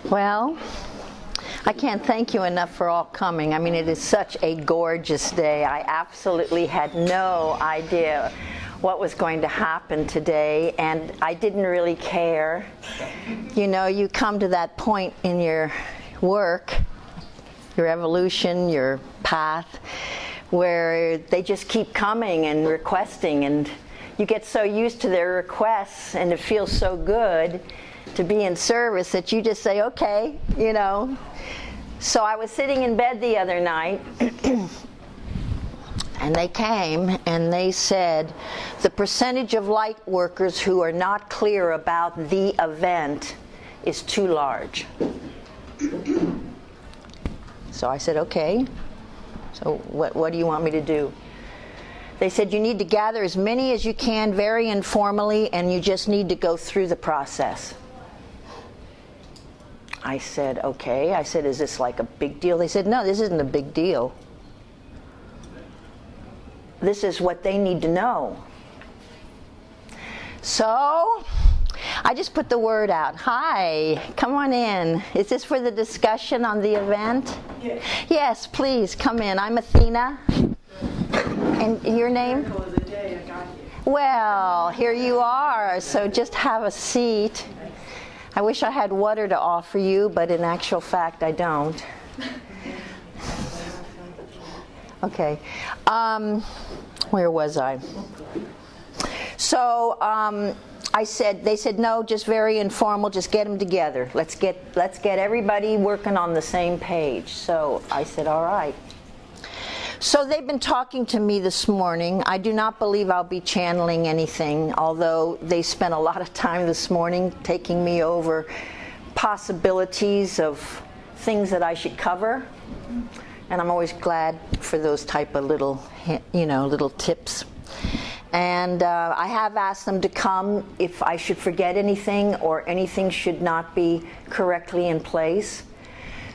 Well, I can't thank you enough for all coming. I mean, it is such a gorgeous day. I absolutely had no idea what was going to happen today, and I didn't really care. You know, you come to that point in your work, your evolution, your path, where they just keep coming and requesting, and you get so used to their requests, and it feels so good to be in service that you just say, okay, you know. So I was sitting in bed the other night, and they came and they said, the percentage of light workers who are not clear about the event is too large. So I said, okay, so what do you want me to do? They said, you need to gather as many as you can very informally, and you just need to go through the process. I said, okay. I said, is this like a big deal? They said, no, this isn't a big deal. This is what they need to know. So I just put the word out. Hi, come on in. Is this for the discussion on the event? Yes. Yes, please, come in. I'm Athena. And your name? Well, here you are. So just have a seat. I wish I had water to offer you, but in actual fact, I don't. Okay. Where was I? So they said, no, just very informal, just get them together. Let's get everybody working on the same page. So I said, all right. So they've been talking to me this morning. I do not believe I'll be channeling anything, although they spent a lot of time this morning taking me over possibilities of things that I should cover. And I'm always glad for those type of little tips. And I have asked them to come if I should forget anything or anything should not be correctly in place.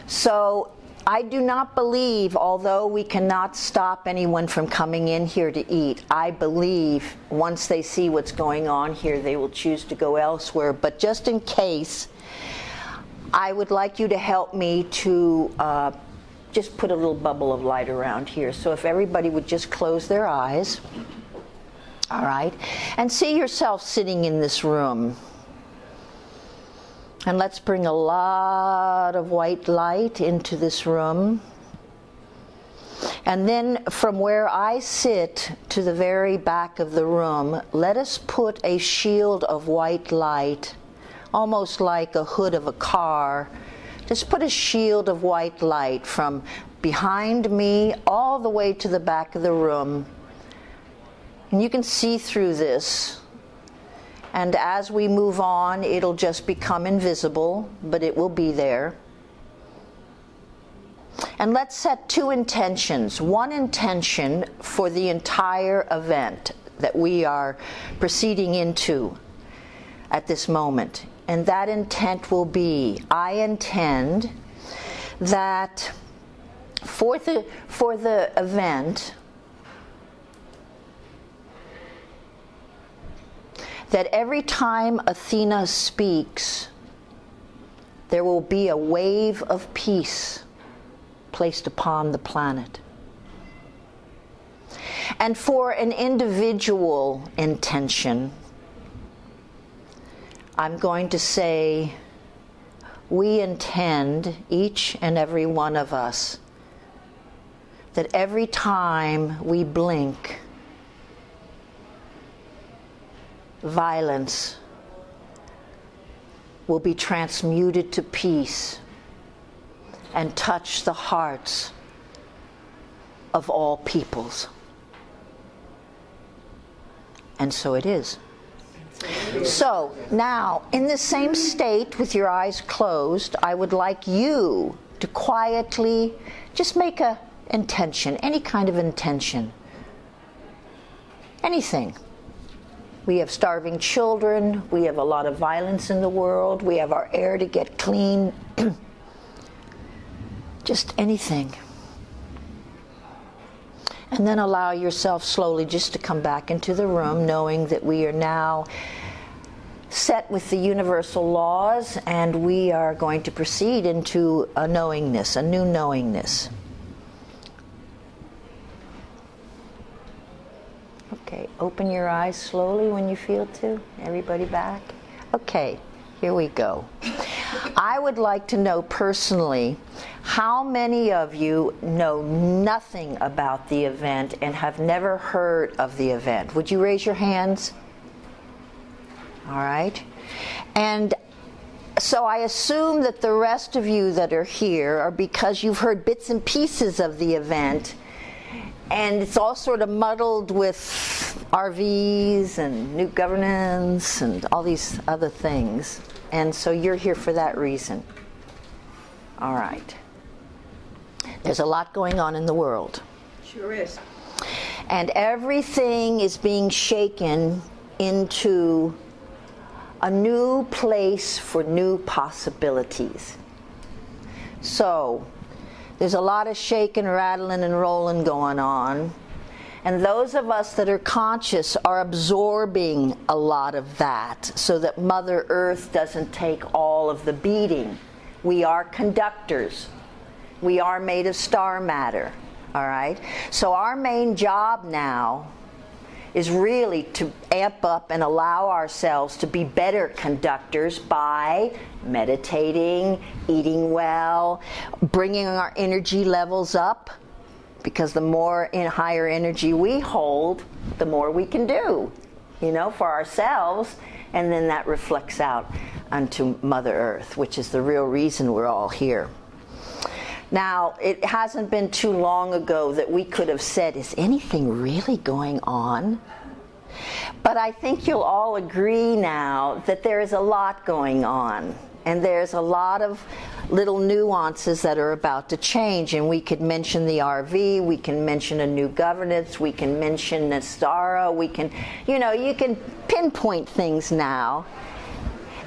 So I do not believe, although we cannot stop anyone from coming in here to eat, I believe once they see what's going on here, they will choose to go elsewhere. But just in case, I would like you to help me to just put a little bubble of light around here. So if everybody would just close their eyes, all right, and see yourself sitting in this room. And let's bring a lot of white light into this room. And then from where I sit to the very back of the room, let us put a shield of white light, almost like a hood of a car. Just put a shield of white light from behind me all the way to the back of the room. And you can see through this. And as we move on, it'll just become invisible, but it will be there. And let's set two intentions. One intention for the entire event that we are proceeding into at this moment. And that intent will be, I intend that for the event, that every time Athena speaks, there will be a wave of peace placed upon the planet. And for an individual intention, I'm going to say, we intend, each and every one of us, that every time we blink, violence will be transmuted to peace and touch the hearts of all peoples. And so it is. So now, in the same state, with your eyes closed, I would like you to quietly just make an intention, any kind of intention, anything. We have starving children, we have a lot of violence in the world, we have our air to get clean, just anything. And then allow yourself slowly just to come back into the room, knowing that we are now set with the universal laws, and we are going to proceed into a knowingness, a new knowingness. Okay, open your eyes slowly when you feel to. Everybody back? Okay, here we go. I would like to know personally, how many of you know nothing about the event and have never heard of the event? Would you raise your hands? All right. And so I assume that the rest of you that are here are because you've heard bits and pieces of the event, and it's all sort of muddled with RVs and new governance and all these other things. And so you're here for that reason. All right. There's a lot going on in the world. Sure is. And everything is being shaken into a new place for new possibilities. So there's a lot of shaking, rattling, and rolling going on. And those of us that are conscious are absorbing a lot of that so that Mother Earth doesn't take all of the beating. We are conductors. We are made of star matter. All right? So our main job now is really to amp up and allow ourselves to be better conductors by meditating, eating well, bringing our energy levels up, because the more in higher energy we hold, the more we can do, for ourselves, and then that reflects out onto Mother Earth, which is the real reason we're all here. Now, it hasn't been too long ago that we could have said, is anything really going on? But I think you'll all agree now that there is a lot going on. And there's a lot of little nuances that are about to change. And we could mention the RV, we can mention a new governance, we can mention Nastara, we can, you can pinpoint things now.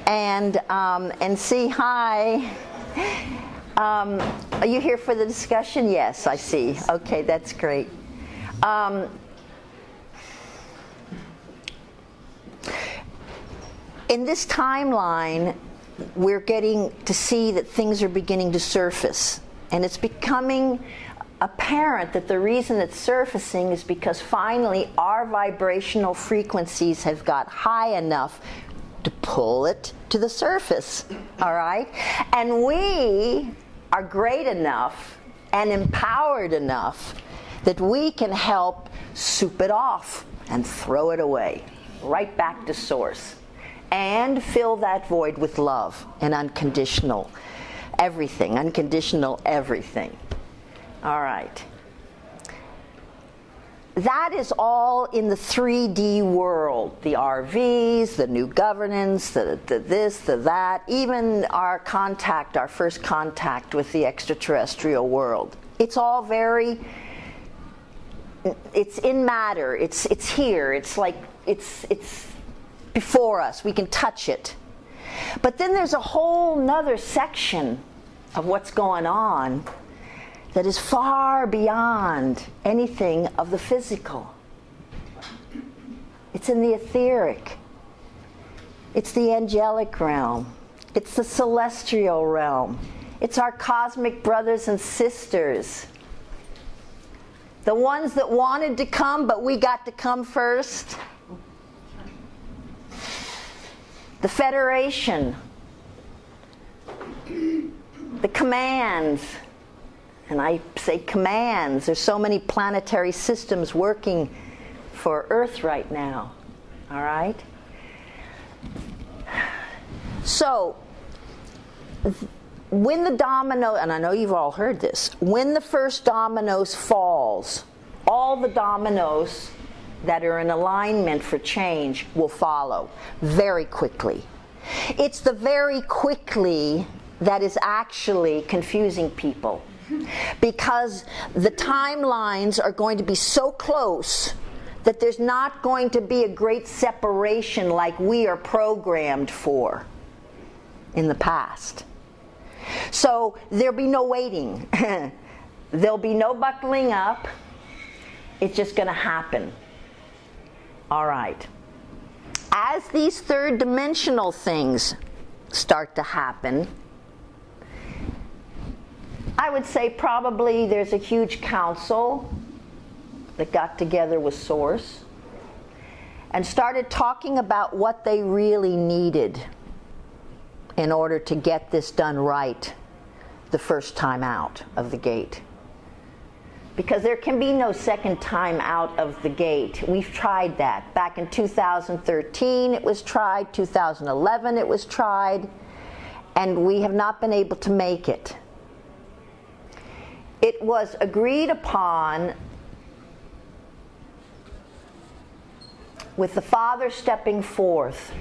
And see, hi. Are you here for the discussion? Yes, I see. Okay, that's great. In this timeline, we're getting to see that things are beginning to surface. And it's becoming apparent that the reason it's surfacing is because finally our vibrational frequencies have got high enough to pull it to the surface. All right? And we are great enough and empowered enough that we can help soup it off and throw it away, right back to source, and fill that void with love and unconditional everything. All right. That is all in the 3D world. The RVs, the new governance, the this, the that, even our first contact with the extraterrestrial world. It's all it's in matter, it's here, it's like, it's before us, we can touch it. But then there's a whole nother section of what's going on that is far beyond anything of the physical. It's in the etheric. It's the angelic realm. It's the celestial realm. It's our cosmic brothers and sisters. The ones that wanted to come, but we got to come first. The Federation. The commands. And I say commands. There's so many planetary systems working for Earth right now. All right? So, when the domino, and I know you've all heard this, when the first dominoes falls, all the dominoes that are in alignment for change will follow very quickly. It's the very quickly that is actually confusing people. Because the timelines are going to be so close that there's not going to be a great separation like we are programmed for in the past. So there'll be no waiting. There'll be no buckling up. It's just going to happen. All right. as these third dimensional things start to happen, I would say probably there's a huge council that got together with Source and started talking about what they really needed in order to get this done right the first time out of the gate. Because there can be no second time out of the gate. We've tried that. Back in 2013 it was tried, 2011 it was tried, and we have not been able to make it. It was agreed upon with the Father stepping forth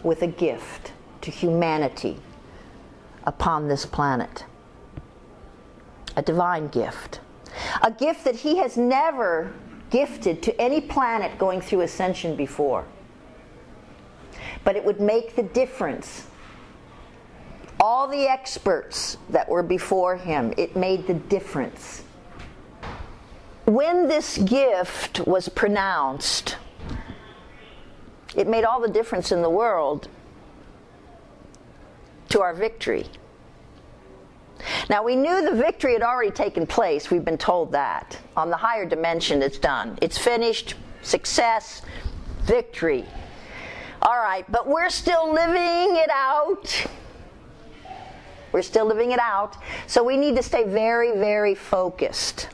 with a gift to humanity upon this planet. A divine gift. A gift that he has never gifted to any planet going through ascension before. But it would make the difference. All the experts that were before him, it made the difference. When this gift was pronounced, it made all the difference in the world to our victory. Now, we knew the victory had already taken place. We've been told that. On the higher dimension, it's done. It's finished. Success. Victory. All right, but we're still living it out. We're still living it out. So we need to stay very, very focused.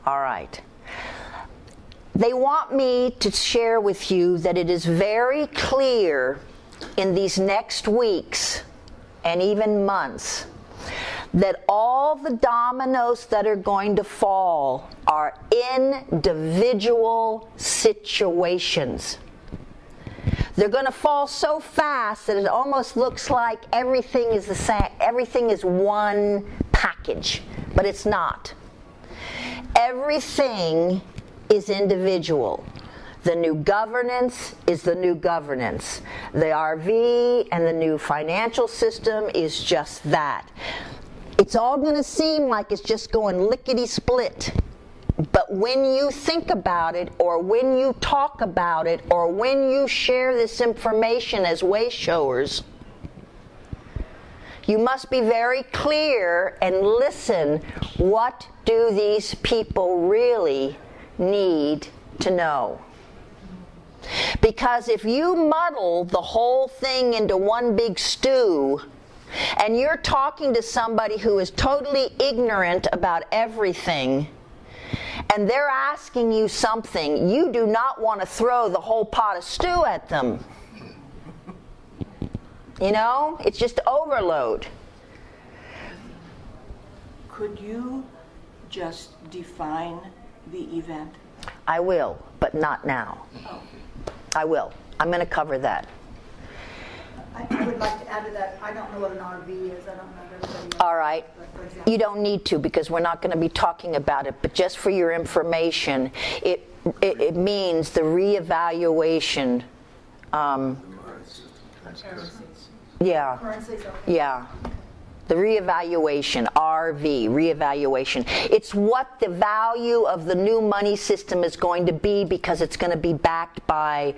All right. They want me to share with you that it is very clear in these next weeks and even months that all the dominoes that are going to fall are individual situations. They're going to fall so fast that it almost looks like everything is the same, everything is one package, but it's not. Everything is individual. The new governance is the new governance. The RV and the new financial system is just that. It's all going to seem like it's just going lickety-split. But when you think about it, or when you talk about it, or when you share this information as way showers, you must be very clear and listen. What do these people really need to know? Because if you muddle the whole thing into one big stew, and you're talking to somebody who is totally ignorant about everything, and they're asking you something, you do not want to throw the whole pot of stew at them. You know, it's just overload. Could you just define the event? I will, but not now. Oh. I will. I'm going to cover that. I would like to add to that, I don't know what an RV is. I don't know if everybody knows. All right. You don't need to, because we're not going to be talking about it, but just for your information, it means the reevaluation. Yeah. Currencies, okay. Yeah. The reevaluation, RV, reevaluation. It's what the value of the new money system is going to be, because it's going to be backed by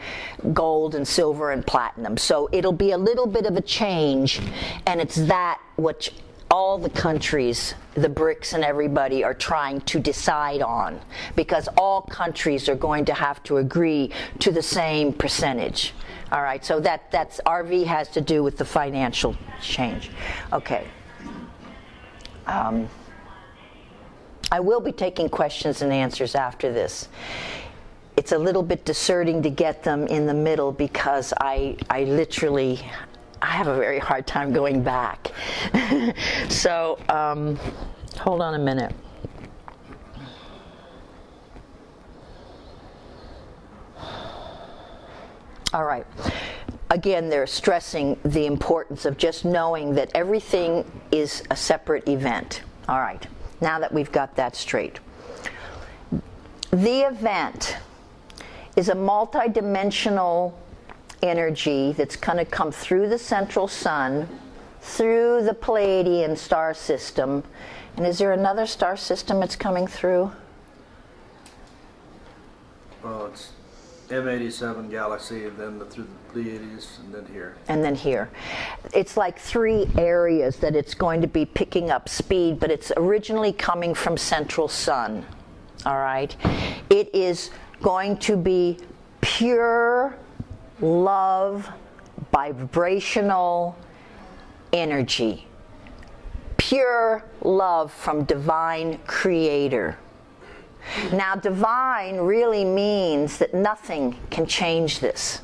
gold and silver and platinum. So it'll be a little bit of a change, and it's that which all the countries, the BRICS and everybody, are trying to decide on, because all countries are going to have to agree to the same percentage. All right, so that's RV has to do with the financial change. Okay. I will be taking questions and answers after this. It's a little bit discerning to get them in the middle, because I have a very hard time going back. So, hold on a minute. All right. Again, they're stressing the importance of just knowing that everything is a separate event. All right. Now that we've got that straight. The event is a multidimensional energy that's going to come through the central sun, through the Pleiadian star system. And is there another star system it's coming through? Well, it's M87 galaxy, and then through the Pleiades, and then here. And then here. It's like 3 areas that it's going to be picking up speed, but it's originally coming from central sun. All right? It is going to be pure love, vibrational energy. Pure love from divine creator. Now, divine really means that nothing can change this.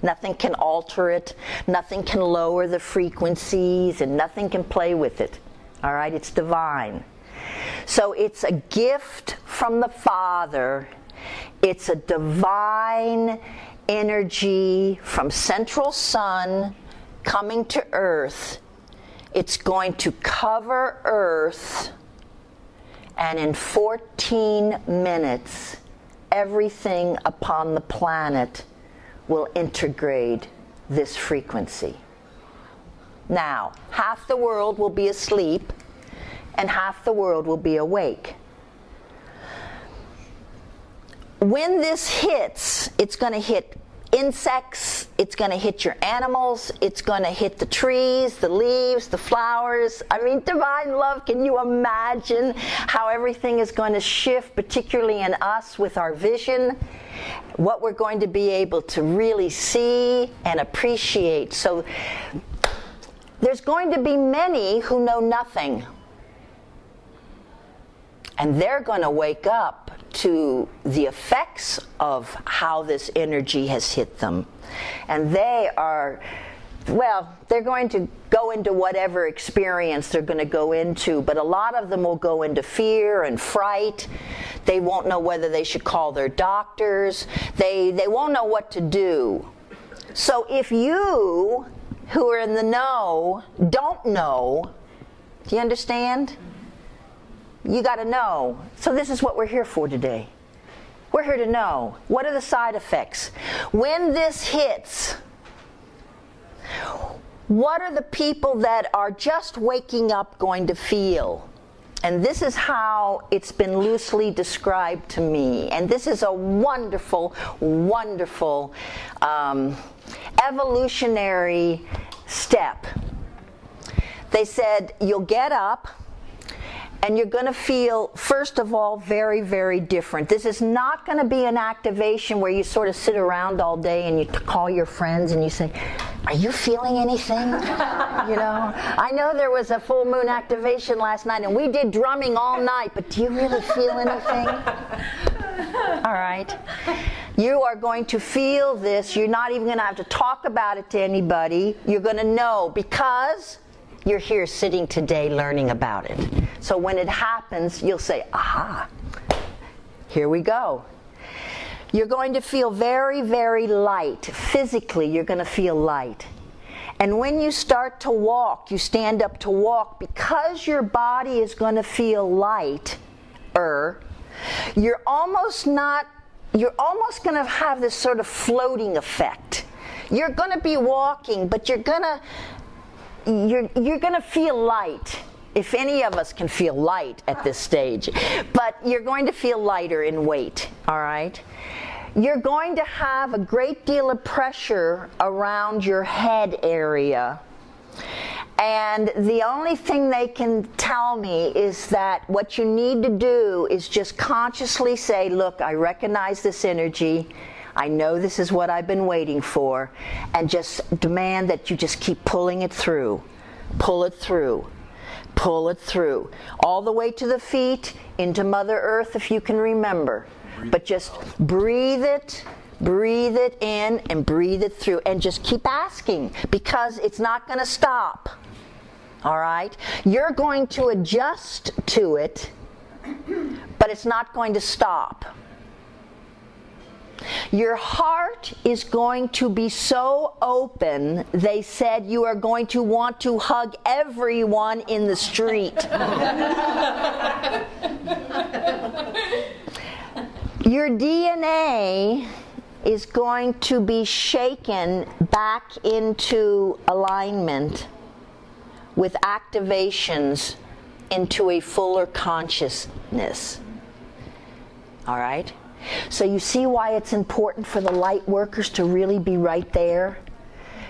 Nothing can alter it. Nothing can lower the frequencies, and nothing can play with it. All right? It's divine. So it's a gift from the Father. It's a divine energy from central sun coming to earth. It's going to cover earth, and in 14 minutes everything upon the planet will integrate this frequency. Now, half the world will be asleep and half the world will be awake. When this hits, it's going to hit insects, it's going to hit your animals, it's going to hit the trees, the leaves, the flowers. I mean, divine love, can you imagine how everything is going to shift, particularly in us with our vision, what we're going to be able to really see and appreciate. So there's going to be many who know nothing, and they're going to wake up to the effects of how this energy has hit them. And they are, well, they're going to go into whatever experience they're going to go into, but a lot of them will go into fear and fright. They won't know whether they should call their doctors. They won't know what to do. So if you, who are in the know, don't know, do you understand? You got to know. So this is what we're here for today. We're here to know. What are the side effects? When this hits, what are the people that are just waking up going to feel? And this is how it's been loosely described to me. And this is a wonderful, wonderful evolutionary step. They said, you'll get up, and you're going to feel, first of all, very, very different. This is not going to be an activation where you sort of sit around all day and you call your friends and you say, are you feeling anything? You know, I know there was a full moon activation last night and we did drumming all night, but do you really feel anything? All right. You are going to feel this. You're not even going to have to talk about it to anybody. You're going to know because you're here sitting today learning about it. So when it happens, you'll say, aha, here we go. You're going to feel very, very light. Physically, you're going to feel light. And when you start to walk, you stand up to walk, because your body is going to feel lighter, you're almost going to have this sort of floating effect. You're going to be walking, but you're going to feel light. If any of us can feel light at this stage, but you're going to feel lighter in weight, all right? You're going to have a great deal of pressure around your head area. And the only thing they can tell me is that what you need to do is just consciously say, look, I recognize this energy. I know this is what I've been waiting for. And just demand that you just keep pulling it through. Pull it through. Pull it through. All the way to the feet, into Mother Earth if you can remember. But just breathe it in and breathe it through. And just keep asking, because it's not going to stop. All right? You're going to adjust to it, but it's not going to stop. Your heart is going to be so open, they said you are going to want to hug everyone in the street. Your DNA is going to be shaken back into alignment with activations into a fuller consciousness. All right? So you see why it's important for the light workers to really be right there?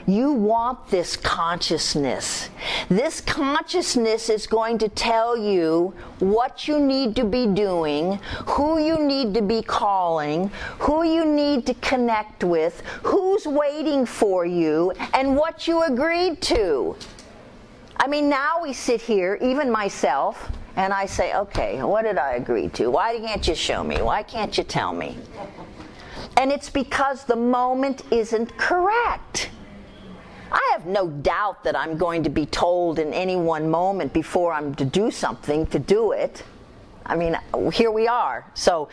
You want this consciousness. This consciousness is going to tell you what you need to be doing, who you need to be calling, who you need to connect with, who's waiting for you, and what you agreed to. I mean, now we sit here, even myself, and I say, okay, what did I agree to? Why can't you show me? Why can't you tell me? And it's because the moment isn't correct. I have no doubt that I'm going to be told in any one moment before I'm to do something to do it. I mean, here we are. So,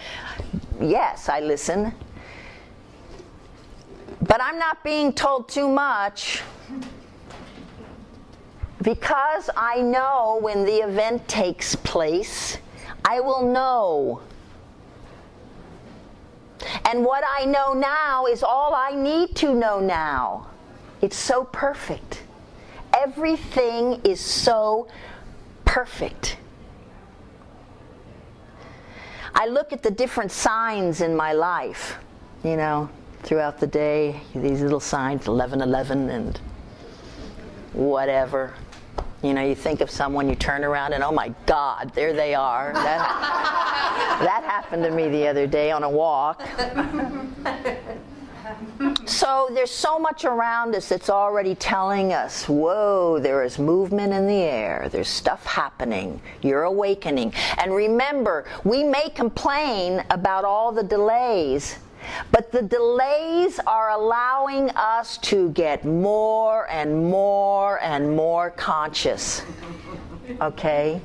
yes, I listen. But I'm not being told too much, because I know when the event takes place, I will know. And what I know now is all I need to know now. It's so perfect. Everything is so perfect. I look at the different signs in my life, you know, throughout the day, these little signs, 11:11 and whatever. You know, you think of someone, you turn around and, oh my God, there they are. That happened to me the other day on a walk. So there's so much around us that's already telling us, whoa, there is movement in the air. There's stuff happening. You're awakening. And remember, we may complain about all the delays, but the delays are allowing us to get more and more and more conscious. Okay?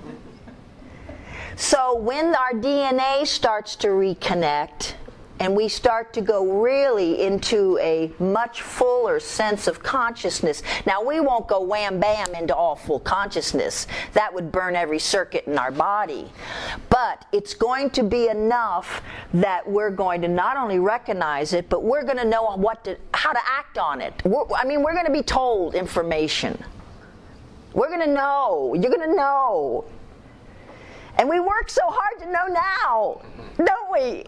So when our DNA starts to reconnect, and we start to go really into a much fuller sense of consciousness. Now, we won't go wham bam into all full consciousness. That would burn every circuit in our body. But it's going to be enough that we're going to not only recognize it, but we're going to know how to act on it. We're going to be told information. We're going to know. You're going to know. And we work so hard to know now, don't we?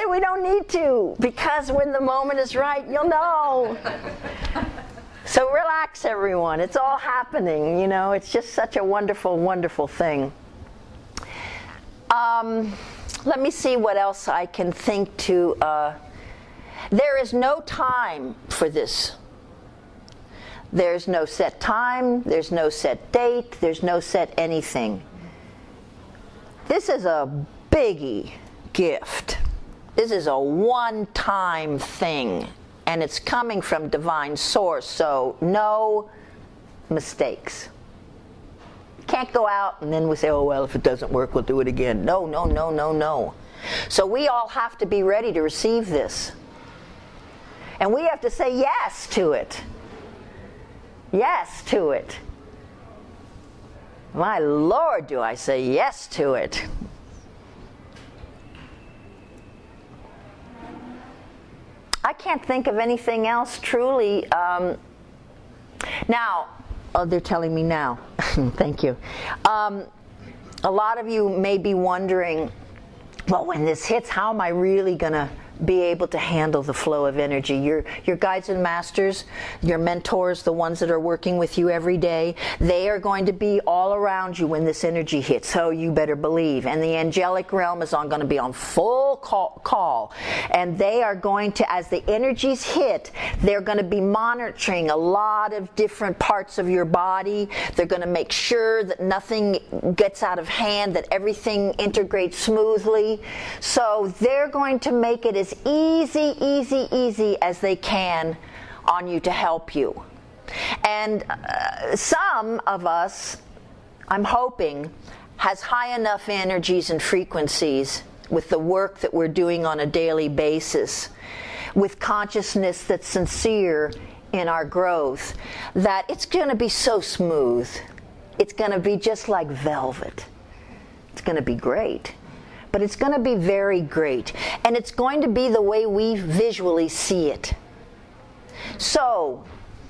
And we don't need to, because when the moment is right, you'll know. So relax, everyone. It's all happening, you know. It's just such a wonderful, wonderful thing. Let me see what else I can think to. There is no time for this. There's no set time. There's no set date. There's no set anything. This is a biggie gift. This is a one-time thing, and it's coming from divine source, so no mistakes. Can't go out and then we say, oh, well, if it doesn't work, we'll do it again. No, no, no, no, no. So we all have to be ready to receive this. And we have to say yes to it. Yes to it. My Lord, do I say yes to it. I can't think of anything else truly. Now, oh, they're telling me now. Thank you. A lot of you may be wondering, well, when this hits, how am I really going to be able to handle the flow of energy? Your guides and masters, your mentors, the ones that are working with you every day, they are going to be all around you when this energy hits, so you better believe. And the angelic realm is going to be on full call. And they are going to, as the energies hit, they're going to be monitoring a lot of different parts of your body. They're going to make sure that nothing gets out of hand, that everything integrates smoothly. So they're going to make it as easy as they can on you to help you. And some of us, I'm hoping, has high enough energies and frequencies with the work that we're doing on a daily basis, with consciousness that's sincere in our growth, that it's going to be so smooth. It's going to be just like velvet. It's going to be great. But it's going to be very great. And it's going to be the way we visually see it. So,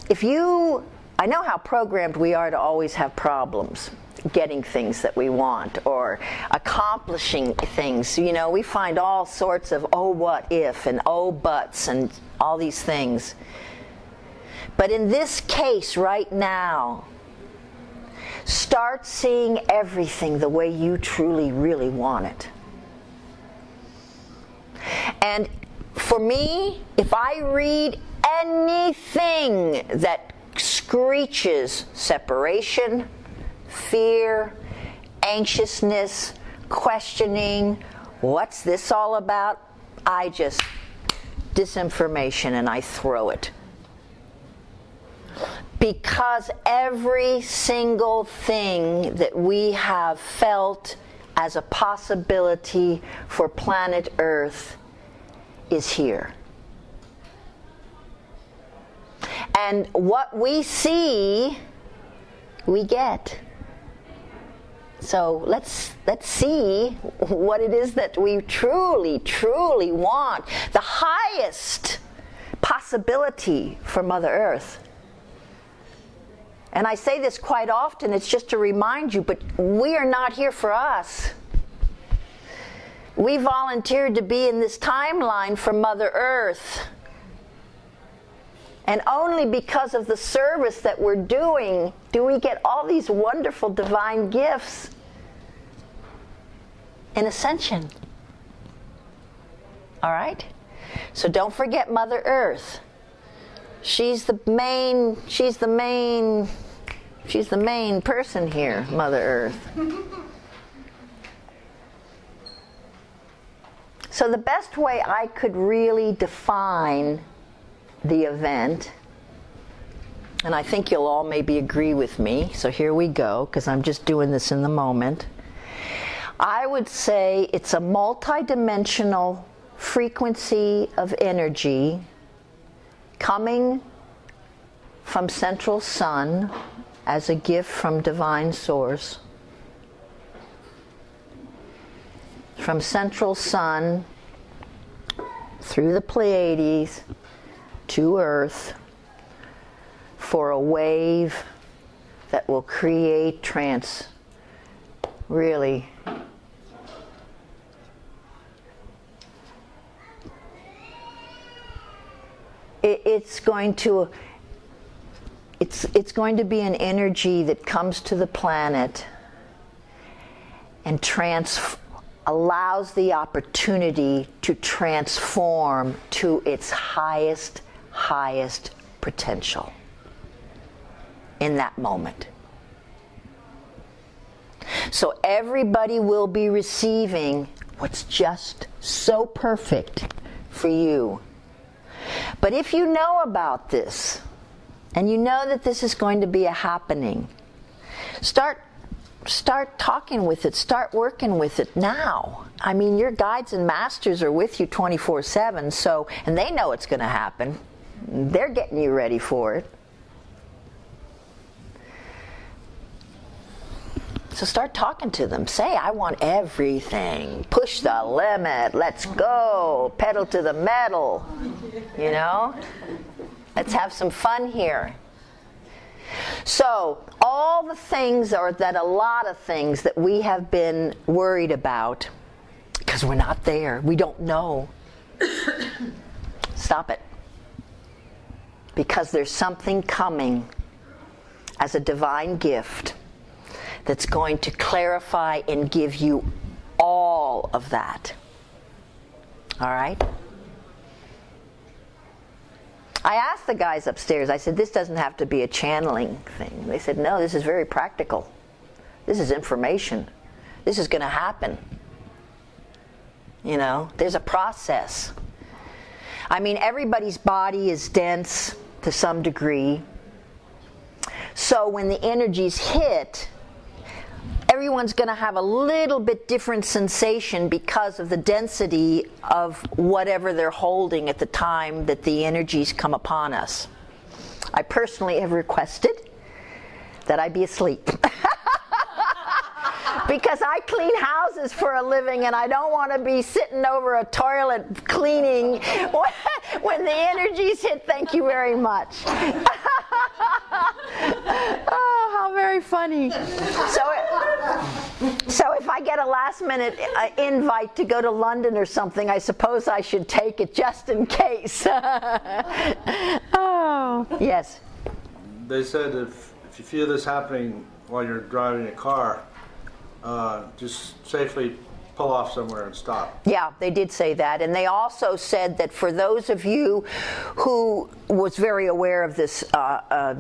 if you I know how programmed we are to always have problems getting things that we want or accomplishing things. You know, we find all sorts of oh what if and oh buts and all these things. But in this case right now, start seeing everything the way you truly, really want it. And for me, if I read anything that screeches separation, fear, anxiousness, questioning, what's this all about? I just, disinformation, and I throw it. Because every single thing that we have felt as a possibility for planet Earth is here. And what we see, we get. So let's see what it is that we truly, truly want. The highest possibility for Mother Earth. And I say this quite often, it's just to remind you, but we are not here for us. We volunteered to be in this timeline for Mother Earth. And only because of the service that we're doing do we get all these wonderful divine gifts in ascension. All right? So don't forget Mother Earth. She's the main person here, Mother Earth. So the best way I could really define the event, and I think you'll all maybe agree with me, so here we go, because I'm just doing this in the moment. I would say it's a multidimensional frequency of energy coming from Central Sun as a gift from Divine Source. From Central Sun through the Pleiades to Earth for a wave that will create really it's going to be an energy that comes to the planet and allows the opportunity to transform to its highest potential in that moment. So everybody will be receiving what's just so perfect for you. But if you know about this, and you know that this is going to be a happening, start talking with it, start working with it now. I mean, your guides and masters are with you 24/7, so, and they know it's going to happen. They're getting you ready for it. So start talking to them. Say, I want everything. Push the limit. Let's go. Pedal to the metal. You know? Let's have some fun here. So, all the things, or that a lot of things that we have been worried about, because we're not there, we don't know. Stop it. Because there's something coming as a divine gift that's going to clarify and give you all of that. All right? I asked the guys upstairs, I said, this doesn't have to be a channeling thing. They said, no, this is very practical. This is information. This is going to happen. You know, there's a process. I mean, everybody's body is dense to some degree. So when the energies hit, everyone's going to have a little bit different sensation because of the density of whatever they're holding at the time that the energies come upon us. I personally have requested that I be asleep. Because I clean houses for a living and I don't want to be sitting over a toilet cleaning when the energies hit. Thank you very much. funny. So if I get a last-minute invite to go to London or something, I suppose I should take it just in case. Oh, yes. They said if you feel this happening while you're driving a car, just safely pull off somewhere and stop. Yeah, they did say that. And they also said that for those of you who was very aware of this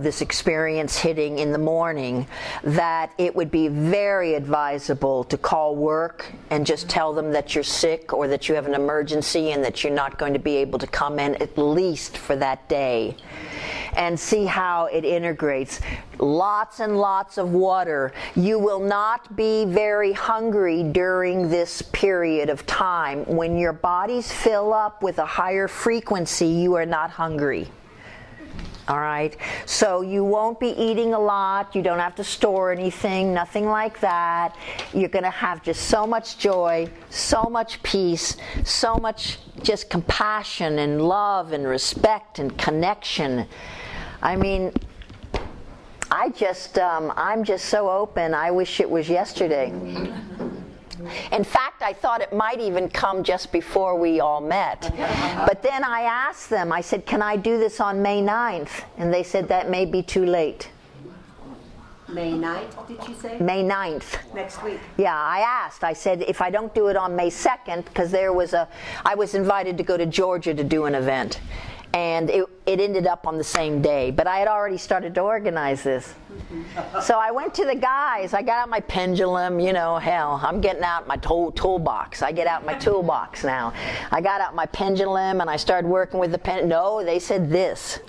this experience hitting in the morning, that it would be very advisable to call work and just tell them that you're sick or that you have an emergency and that you're not going to be able to come in at least for that day. And see how it integrates. Lots and lots of water. You will not be very hungry during this period of time. When your bodies fill up with a higher frequency, you are not hungry. All right? So you won't be eating a lot. You don't have to store anything, nothing like that. You're going to have just so much joy, so much peace, so much just compassion and love and respect and connection. I mean, I'm just so open. I wish it was yesterday. In fact, I thought it might even come just before we all met. But then I asked them, I said, can I do this on May 9th? And they said that may be too late. May 9th, did you say? May 9th. Next week. Yeah, I asked. I said, if I don't do it on May 2nd, because I was invited to go to Georgia to do an event. And it ended up on the same day. But I had already started to organize this. So I went to the guys. I got out my pendulum. You know, hell, I'm getting out my toolbox. I get out my toolbox now. I got out my pendulum and I started working with the pen. No, they said this.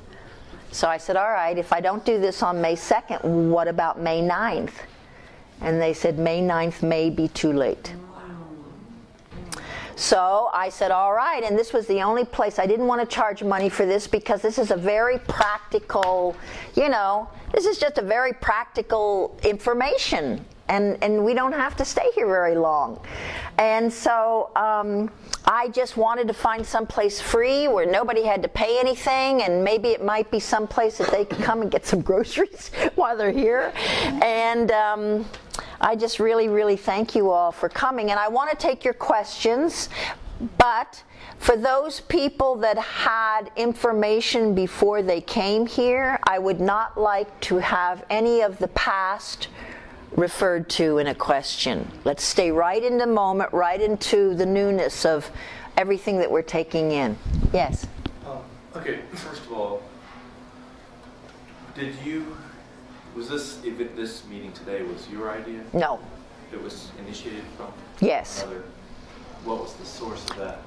So I said, all right, if I don't do this on May 2nd, what about May 9th? And they said, May 9th may be too late. So I said, all right, and this was the only place. I didn't want to charge money for this because this is a very practical, this is just a very practical information. And we don't have to stay here very long. And so I just wanted to find someplace free where nobody had to pay anything, and maybe it might be someplace that they could come and get some groceries while they're here. And I just really, really thank you all for coming. And I want to take your questions, but for those people that had information before they came here, I would not like to have any of the past referred to in a question. Let's stay right in the moment, right into the newness of everything that we're taking in. Yes? Okay, first of all, was this meeting today was your idea? No. It was initiated from? Yes. What was the source of that?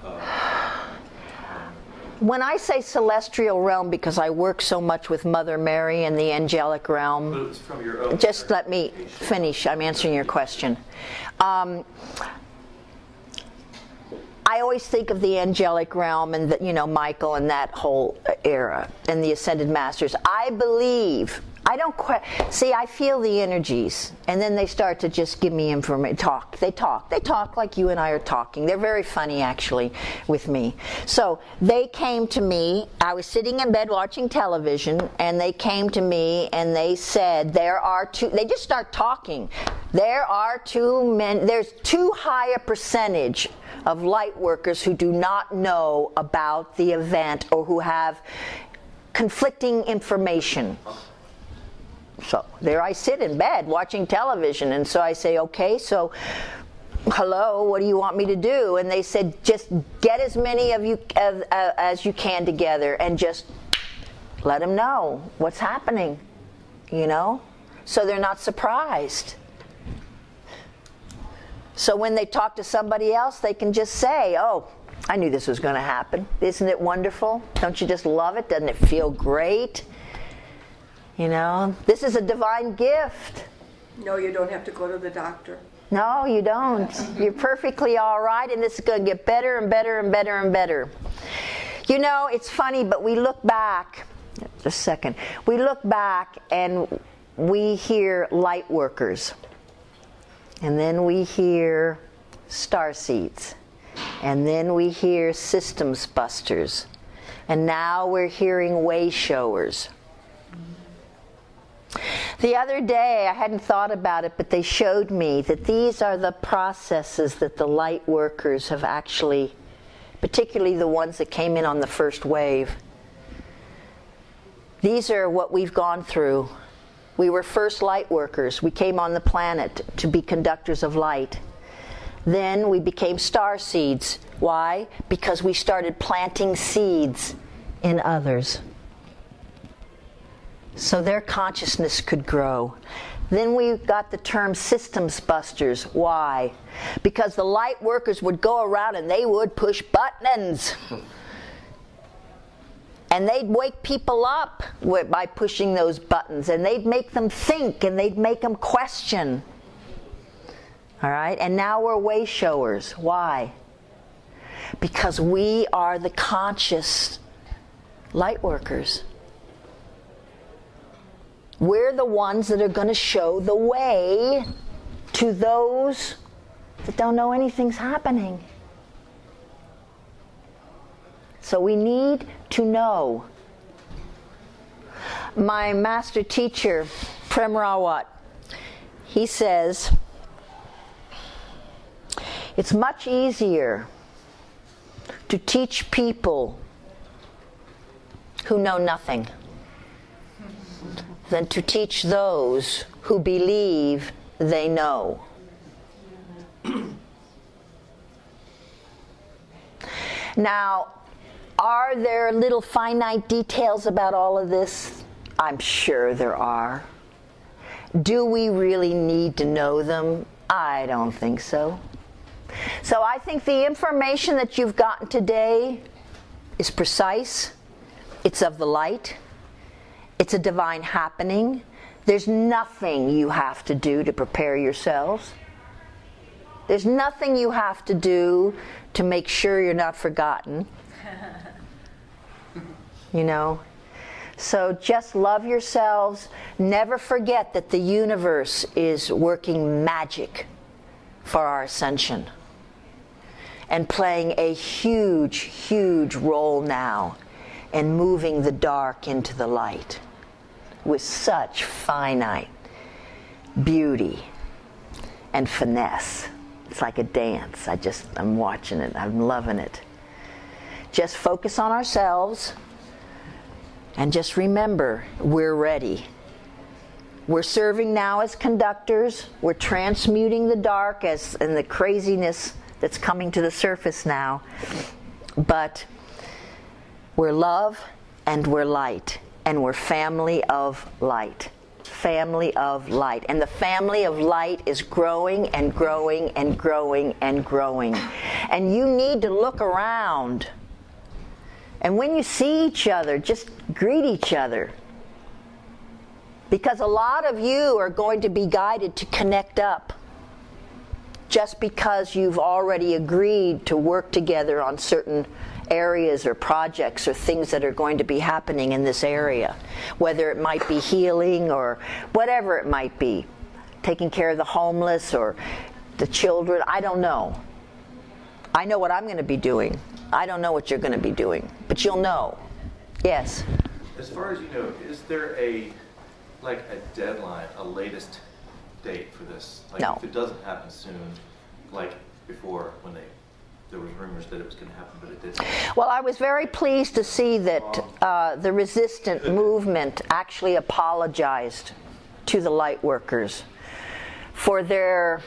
When I say celestial realm, because I work so much with Mother Mary and the angelic realm, But it was from your own. just let me finish. I'm answering your question. I always think of the angelic realm and Michael and that whole era and the ascended masters. I believe. I feel the energies, and then they start to just give me information. They talk like you and I are talking. They're very funny, actually, with me. So they came to me. I was sitting in bed watching television, and they came to me and they said, they just start talking. There's too high a percentage of light workers who do not know about the event or who have conflicting information. So there I sit in bed watching television, and so I say, okay, so hello, what do you want me to do? And they said, just get as many of you as you can together and just let them know what's happening, so they're not surprised. So when they talk to somebody else, they can just say, oh, I knew this was going to happen. Isn't it wonderful? Don't you just love it? Doesn't it feel great? This is a divine gift. No, you don't have to go to the doctor. No, you don't. You're perfectly all right, and this is going to get better and better and better and better. It's funny, but we look back, just a second, we look back and we hear light workers, and then we hear starseeds, and then we hear systems busters, and now we're hearing way showers. The other day, I hadn't thought about it, but they showed me that these are the processes that the light workers have actually, particularly the ones that came in on the first wave. These are what we've gone through. We were first light workers. We came on the planet to be conductors of light. Then we became star seeds. Why? Because we started planting seeds in others, so their consciousness could grow. Then we got the term systems busters. Why? Because the light workers would go around and they would push buttons. And they'd wake people up by pushing those buttons, and they'd make them think, and they'd make them question. All right? And now we're way showers. Why? Because we are the conscious light workers. We're the ones that are going to show the way to those that don't know anything's happening. So we need to know. My master teacher, Prem Rawat, he says, it's much easier to teach people who know nothing than to teach those who believe they know. Now, are there little finite details about all of this? I'm sure there are. Do we really need to know them? I don't think so. So I think the information that you've gotten today is precise. It's of the light. It's a divine happening. There's nothing you have to do to prepare yourselves. There's nothing you have to do to make sure you're not forgotten. You know? So just love yourselves. Never forget that the universe is working magic for our ascension and playing a huge, huge role now in moving the dark into the light with such finite beauty and finesse. It's like a dance. I'm watching it. I'm loving it. Just focus on ourselves. And just remember, we're ready. We're serving now as conductors. We're transmuting the dark and the craziness that's coming to the surface now. But we're love and we're light. And we're family of light. Family of light. And the family of light is growing and growing and growing and growing. And you need to look around. And when you see each other, just greet each other. Because a lot of you are going to be guided to connect up. Just because you've already agreed to work together on certain areas or projects or things that are going to be happening in this area. Whether it might be healing or whatever it might be. Taking care of the homeless or the children. I don't know. I know what I'm going to be doing. I don't know what you're going to be doing, but you'll know. Yes? As far as you know, is there a deadline, a latest date for this? Like, no. If it doesn't happen soon, like before when there was rumors that it was going to happen, but it didn't. Well, I was very pleased to see that the resistant movement actually apologized to the light workers for their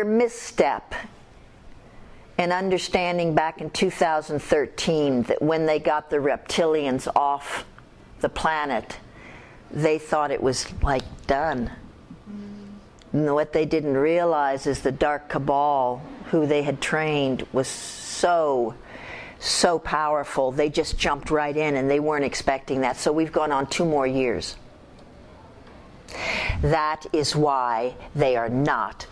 misstep in understanding back in 2013 that when they got the reptilians off the planet, they thought it was like done. And what they didn't realize is the dark cabal, who they had trained, was so powerful. They just jumped right in and they weren't expecting that. So we've gone on 2 more years. That is why they are not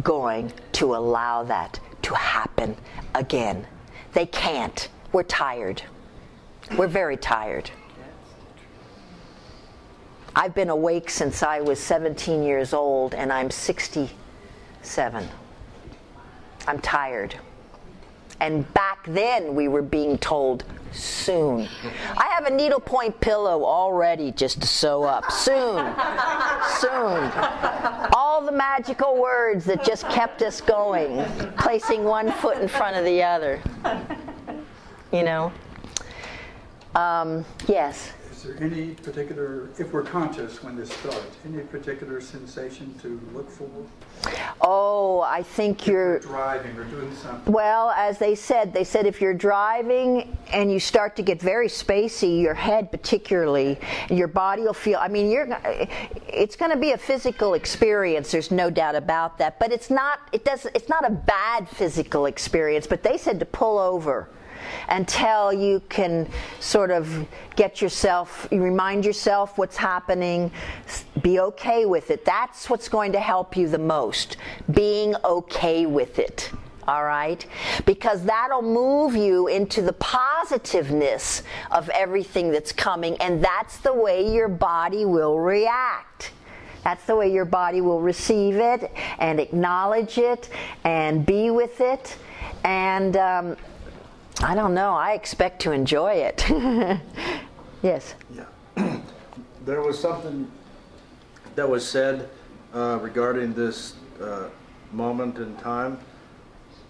going to allow that to happen again. They can't. We're tired. We're very tired. I've been awake since I was 17 years old, and I'm 67. I'm tired. And back then we were being told, soon. I have a needlepoint pillow already just to sew up. Soon. Soon. All the magical words that just kept us going, placing one foot in front of the other. You know? Yes. Is there any particular, if we're conscious when this starts, any particular sensation to look for? Oh, I think you're driving or doing something. Well, as they said if you're driving and you start to get very spacey, your head particularly, and your body will feel, I mean, it's going to be a physical experience, there's no doubt about that, but it's not a bad physical experience, but they said to pull over until you can sort of remind yourself what's happening, be okay with it. That's what's going to help you the most, being okay with it, all right? Because that'll move you into the positiveness of everything that's coming, and that's the way your body will react. That's the way your body will receive it and acknowledge it and be with it. And I don't know. I expect to enjoy it. Yes. Yeah. There was something that was said regarding this moment in time,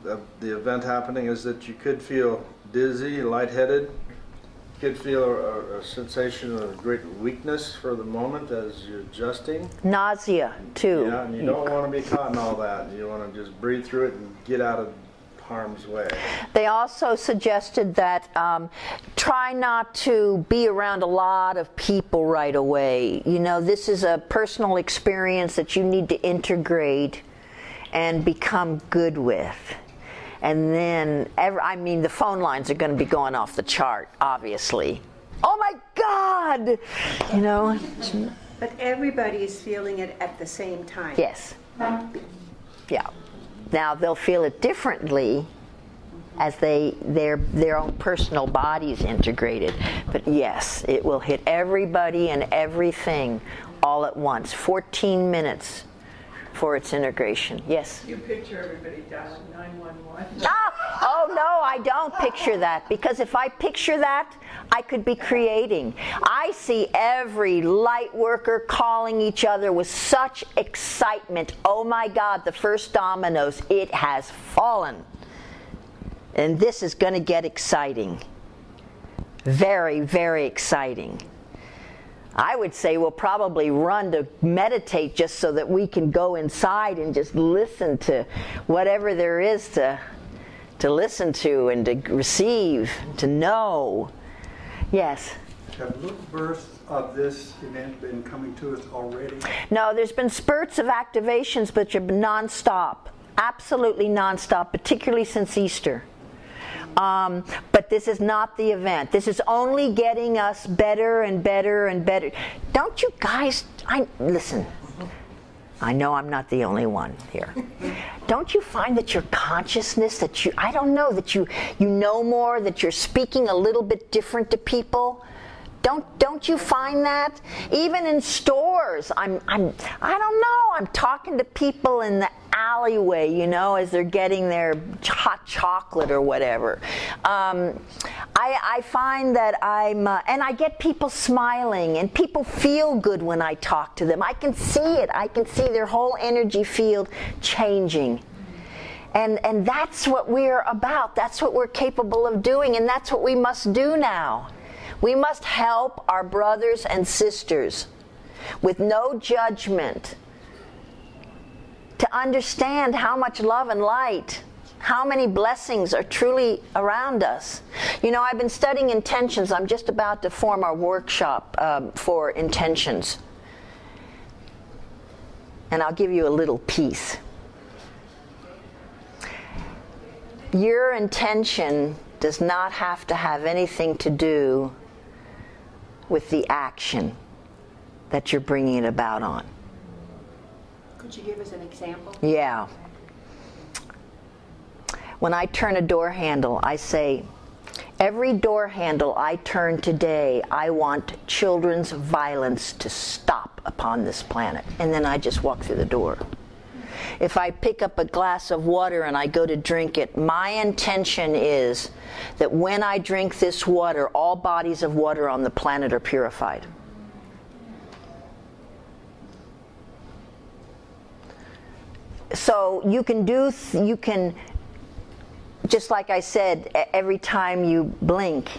the event happening, is that you could feel dizzy, lightheaded. You could feel a sensation of great weakness for the moment as you're adjusting. Nausea, too. Yeah, and you don't want to be caught in all that. You want to just breathe through it and get out of harm's way. They also suggested that try not to be around a lot of people right away. You know, this is a personal experience that you need to integrate and become good with. And then, the phone lines are going to be going off the chart, obviously. Oh my God! You know? But everybody is feeling it at the same time. Yes. Yeah. Now they'll feel it differently as their own personal bodies integrated. But yes, it will hit everybody and everything all at once. 14 minutes for its integration. Yes? You picture everybody dialing 911. Oh no, I don't picture that, because if I picture that, I could be creating. I see every light worker calling each other with such excitement. Oh my God, the first dominoes, it has fallen. And this is going to get exciting. Very, very exciting. I would say we'll probably run to meditate just so that we can go inside and just listen to whatever there is to listen to and to receive, to know. Yes? Have little bursts of this event been coming to us already? No, there's been spurts of activations, but you've been nonstop. Absolutely nonstop, particularly since Easter. But this is not the event. This is only getting us better and better and better. Don't you guys, listen, I know I'm not the only one here. Don't you find that your consciousness, that you know more, that you're speaking a little bit different to people? Don't you find that? Even in stores, I don't know, I'm talking to people in the alleyway, you know, as they're getting their hot chocolate or whatever. I find that and I get people smiling, and people feel good when I talk to them. I can see it. I can see their whole energy field changing. And that's what we're about. That's what we're capable of doing, and that's what we must do now. We must help our brothers and sisters with no judgment to understand how much love and light, how many blessings are truly around us. You know, I've been studying intentions. I'm just about to form our workshop for intentions. And I'll give you a little piece. Your intention does not have to have anything to do with the action that you're bringing it about on. Could you give us an example? Yeah. When I turn a door handle, I say, every door handle I turn today, I want children's violence to stop upon this planet. And then I just walk through the door. if I pick up a glass of water and I go to drink it, my intention is that when I drink this water, all bodies of water on the planet are purified. So you can just like I said, every time you blink,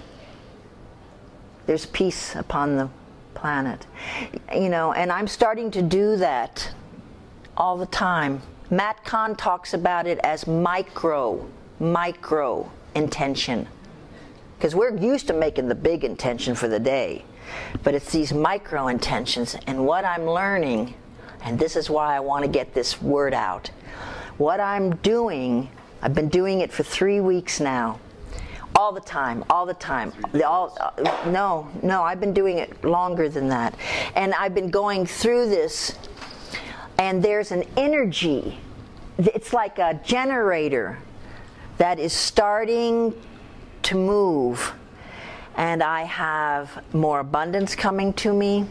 there's peace upon the planet. You know, and I'm starting to do that all the time. Matt Kahn talks about it as micro intention. Because we're used to making the big intention for the day. But it's these micro intentions. And what I'm learning, and this is why I want to get this word out, what I'm doing, I've been doing it for 3 weeks now. All the time. No, I've been doing it longer than that. And I've been going through this, and there's an energy. It's like a generator that is starting to move. And I have more abundance coming to me.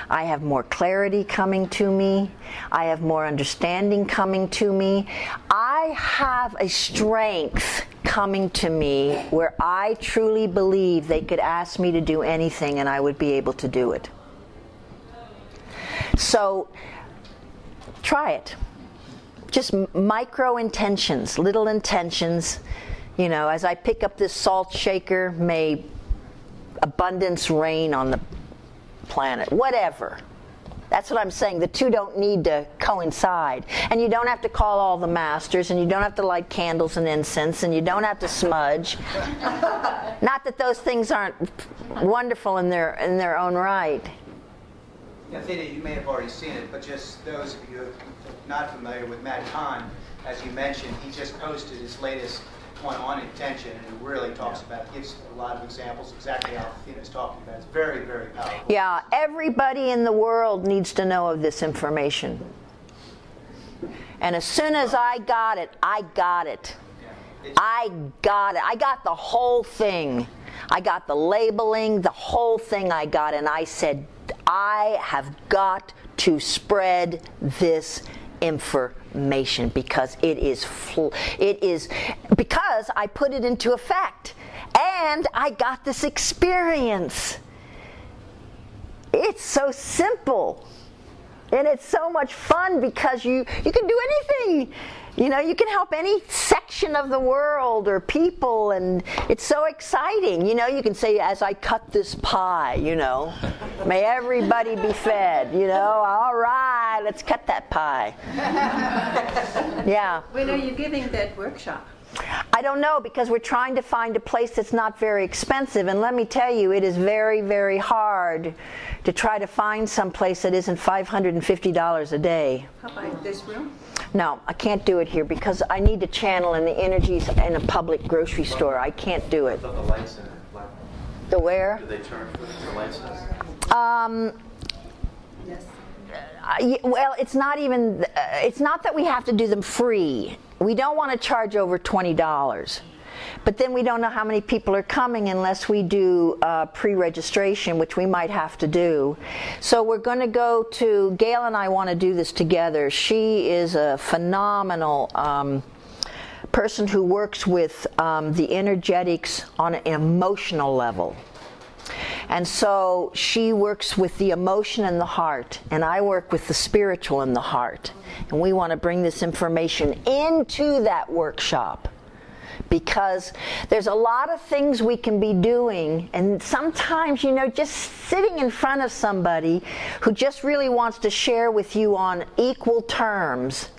I have more clarity coming to me. I have more understanding coming to me. I have a strength coming to me where I truly believe they could ask me to do anything and I would be able to do it. So, try it. Just micro intentions, little intentions. You know, as I pick up this salt shaker, may abundance reign on the planet, whatever. That's what I'm saying. The two don't need to coincide. And you don't have to call all the masters, and you don't have to light candles and incense, and you don't have to smudge. Not that those things aren't wonderful in their own right. Athena, you may have already seen it, but just those of you who are not familiar with Matt Kahn, as you mentioned, he just posted his latest one on intention, and it really talks about it, gives a lot of examples exactly how Athena's talking about it. It's very, very powerful. Yeah, everybody in the world needs to know of this information. And as soon as I got it, I got it. I got it. I got the whole thing. I got the labeling, the whole thing I got, and I said, I have got to spread this information because it is because I put it into effect and I got this experience. It's so simple and it's so much fun because you can do anything. You know, you can help any section of the world or people, and it's so exciting. You know, you can say, as I cut this pie, you know, may everybody be fed, you know, all right, let's cut that pie. Yeah. When are you giving that workshop? I don't know, because we're trying to find a place that's not very expensive, and let me tell you, it is very, very hard to try to find some place that isn't $550 a day. How about this room? No, I can't do it here because I need to channel in the energies in a public grocery store. I can't do it. The lights in it. The where? Do they charge for the lights in it? Yes. Well, it's not even. It's not that we have to do them free. We don't want to charge over $20. But then we don't know how many people are coming unless we do pre-registration, which we might have to do. So we're going to go to, Gail and I want to do this together. She is a phenomenal person who works with the energetics on an emotional level. And so she works with the emotion and the heart, and I work with the spiritual and the heart. And we want to bring this information into that workshop. Because there's a lot of things we can be doing, and sometimes, you know, just sitting in front of somebody who just really wants to share with you on equal terms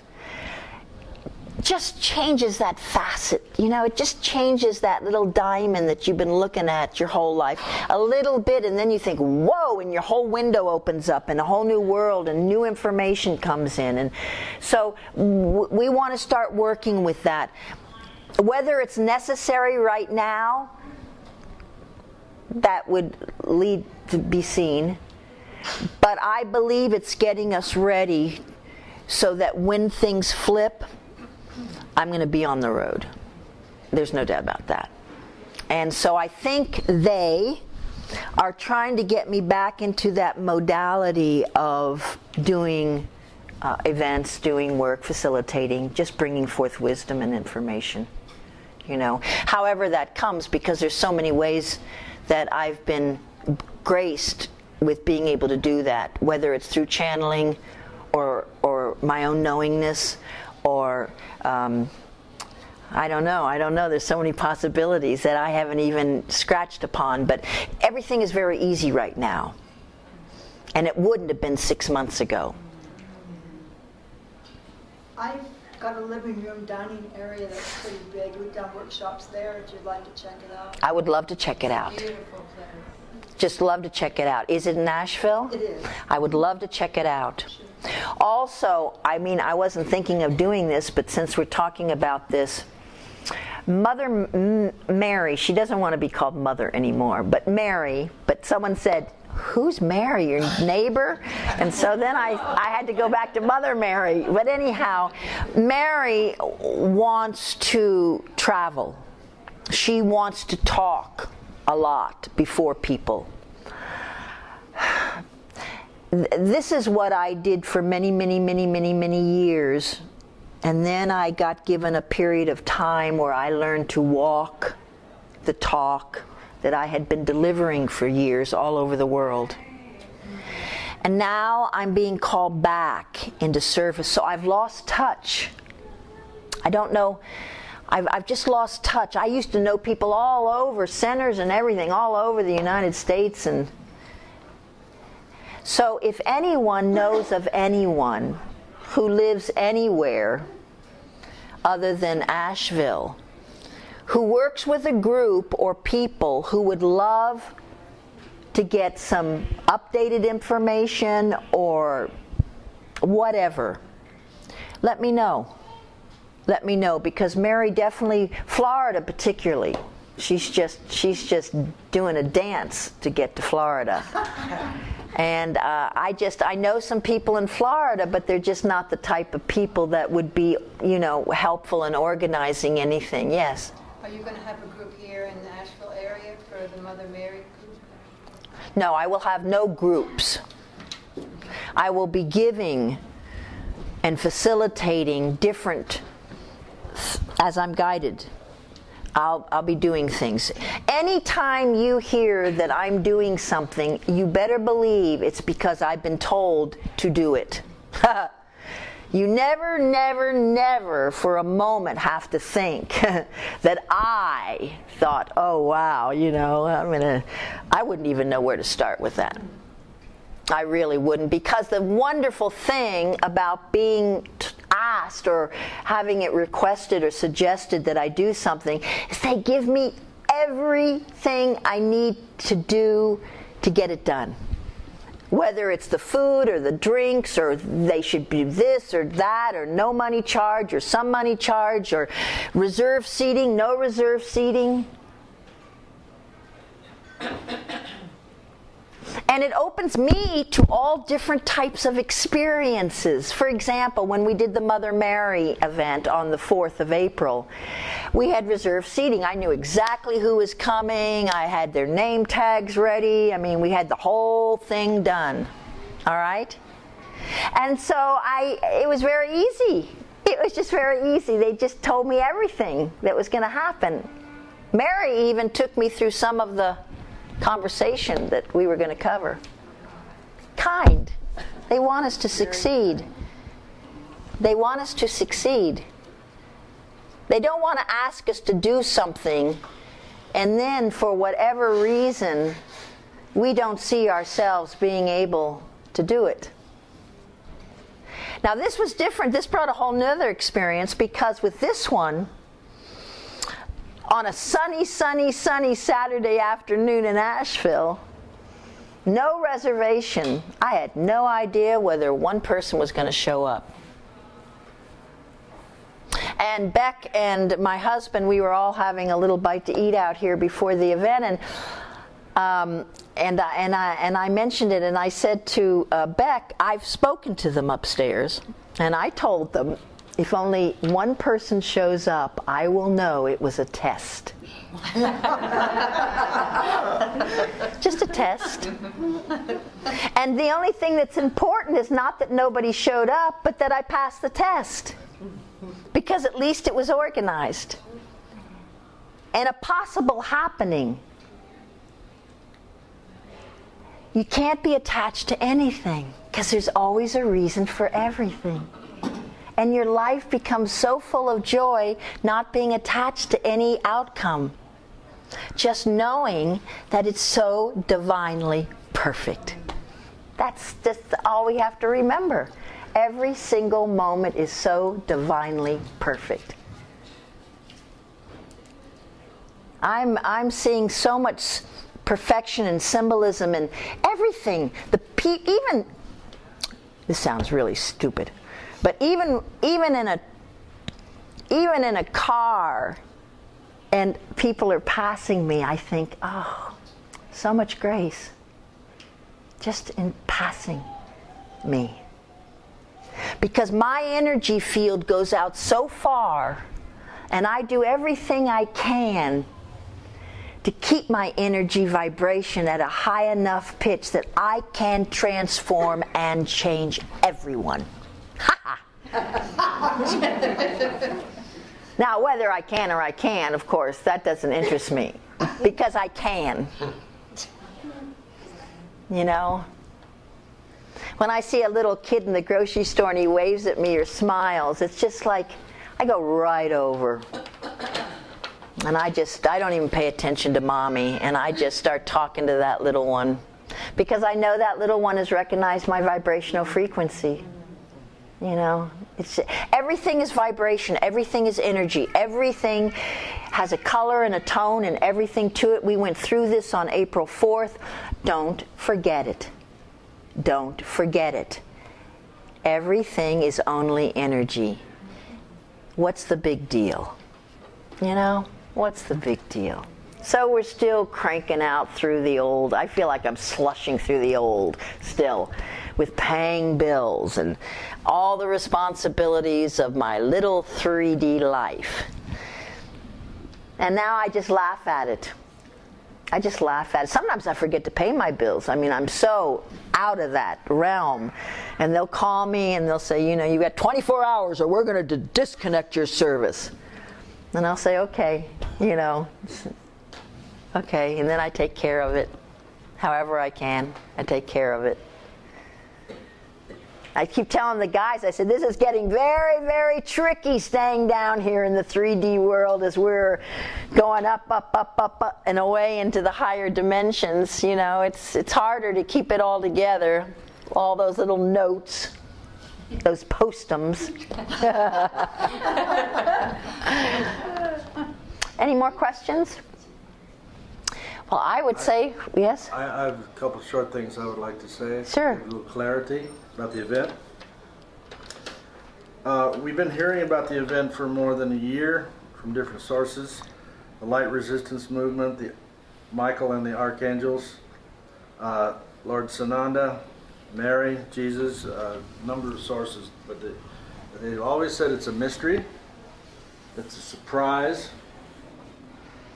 just changes that facet. You know, it just changes that little diamond that you've been looking at your whole life a little bit, and then you think, whoa, and your whole window opens up and a whole new world and new information comes in. And so we want to start working with that. Whether it's necessary right now, that would lead to be seen. But I believe it's getting us ready so that when things flip, I'm going to be on the road. There's no doubt about that. And so I think they are trying to get me back into that modality of doing events, doing work, facilitating, just bringing forth wisdom and information. You know, however that comes, because there's so many ways that I've been graced with being able to do that, whether it's through channeling or my own knowingness, or I don't know. There's so many possibilities that I haven't even scratched upon, but everything is very easy right now. And it wouldn't have been 6 months ago. I've got a living room dining area that's pretty big. We've done workshops there. If you'd like to check it out. I would love to check it out. Beautiful place. Just love to check it out. Is it in Asheville? It is. I would love to check it out. Also, I mean, I wasn't thinking of doing this, but since we're talking about this, Mother Mary, she doesn't want to be called Mother anymore, but Mary, but someone said, who's Mary, your neighbor? And so then I had to go back to Mother Mary. But anyhow, Mary wants to travel. She wants to talk a lot before people. This is what I did for many, many, many, many, many years. And then I got given a period of time where I learned to walk the talk that I had been delivering for years all over the world. And now I'm being called back into service. So I've lost touch. I don't know. I've just lost touch. I used to know people all over, centers and everything, all over the United States. And so if anyone knows of anyone who lives anywhere other than Asheville, who works with a group or people who would love to get some updated information or whatever, let me know. Let me know, because Mary definitely, Florida particularly, she's just doing a dance to get to Florida. And I know some people in Florida, but they're just not the type of people that would be, you know, helpful in organizing anything. Yes? Are you going to have a group here in the Asheville area for the Mother Mary group? No, I will have no groups. I will be giving and facilitating different, as I'm guided. I'll be doing things. Anytime you hear that I'm doing something, you better believe it's because I've been told to do it. You never, never, never for a moment have to think that I thought, oh wow, you know, I wouldn't even know where to start with that. I really wouldn't, because the wonderful thing about being asked or having it requested or suggested that I do something is they give me everything I need to do to get it done. Whether it's the food or the drinks, or they should do this or that, or no money charge or some money charge, or reserve seating, no reserve seating. And it opens me to all different types of experiences. For example, when we did the Mother Mary event on the 4th of April, we had reserved seating. I knew exactly who was coming. I had their name tags ready. I mean, we had the whole thing done. All right? And so it was very easy. It was just very easy. They just told me everything that was going to happen. Mary even took me through some of the conversation that we were going to cover. Kind. They want us to succeed. They want us to succeed. They don't want to ask us to do something and then for whatever reason we don't see ourselves being able to do it. Now this was different. This brought a whole nother experience, because with this one, on a sunny, sunny, sunny Saturday afternoon in Asheville, no reservation. I had no idea whether one person was going to show up. And Beck and my husband, we were all having a little bite to eat out here before the event, and I mentioned it, and I said to Beck, I've spoken to them upstairs, and I told them, If only one person shows up, I will know it was a test. Just a test. And the only thing that's important is not that nobody showed up, but that I passed the test. Because at least it was organized. And a possible happening. You can't be attached to anything, because there's always a reason for everything. And your life becomes so full of joy, not being attached to any outcome. Just knowing that it's so divinely perfect. That's just all we have to remember. Every single moment is so divinely perfect. I'm seeing so much perfection and symbolism and everything. Even this sounds really stupid, but even in a car, and people are passing me, I think, oh, so much grace, just in passing me, because my energy field goes out so far, and I do everything I can to keep my energy vibration at a high enough pitch that I can transform and change everyone. Now, whether I can or I can't, of course, that doesn't interest me, because I can. You know? When I see a little kid in the grocery store and he waves at me or smiles, it's just like I go right over. And I don't even pay attention to mommy, and I just start talking to that little one, because I know that little one has recognized my vibrational frequency. You know, everything is vibration, everything is energy, everything has a color and a tone and everything to it. We went through this on April 4th. Don't forget it. Don't forget it. Everything is only energy. What's the big deal? You know? What's the big deal? So we're still cranking out through the old. I feel like I'm slushing through the old still, with paying bills and all the responsibilities of my little 3D life. And now I just laugh at it. I just laugh at it. Sometimes I forget to pay my bills. I mean, I'm so out of that realm. And they'll call me and they'll say, you know, you got 24 hours or we're going to disconnect your service. And I'll say, okay, you know, okay. And then I take care of it. However I can, I take care of it. I keep telling the guys, I said, this is getting very, very tricky staying down here in the 3D world as we're going up, up, up, up, up, and away into the higher dimensions. You know, it's harder to keep it all together, all those little notes, those postums. Any more questions? Well, I would say, yes? I have a couple short things I would like to say. Sure. Give a little clarity about the event. We've been hearing about the event for more than a year from different sources. The Light Resistance Movement, the Michael and the Archangels, Lord Sananda, Mary, Jesus, a number of sources. But they've always said it's a mystery, it's a surprise.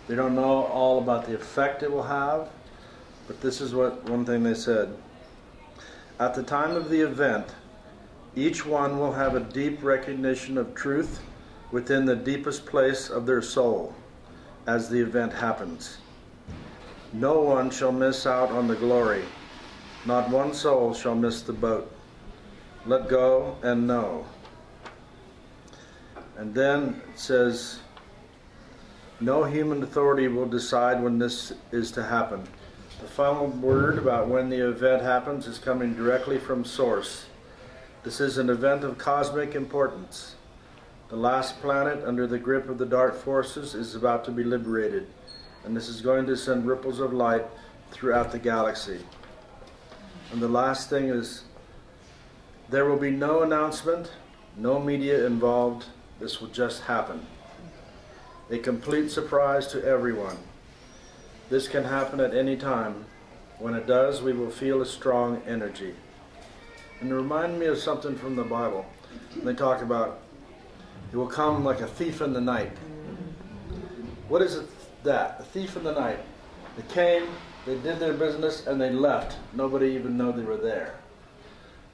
They don't know all about the effect it will have, but this is one thing they said. At the time of the event, each one will have a deep recognition of truth within the deepest place of their soul as the event happens. No one shall miss out on the glory. Not one soul shall miss the boat. Let go and know. And then it says, no human authority will decide when this is to happen. The final word about when the event happens is coming directly from Source. This is an event of cosmic importance. The last planet under the grip of the dark forces is about to be liberated, and this is going to send ripples of light throughout the galaxy. And the last thing is, there will be no announcement, no media involved. This will just happen. A complete surprise to everyone. This can happen at any time. When it does, we will feel a strong energy. And it reminded me of something from the Bible. They talk about He will come like a thief in the night. What is it that? A thief in the night. They came, they did their business, and they left. Nobody even knew they were there.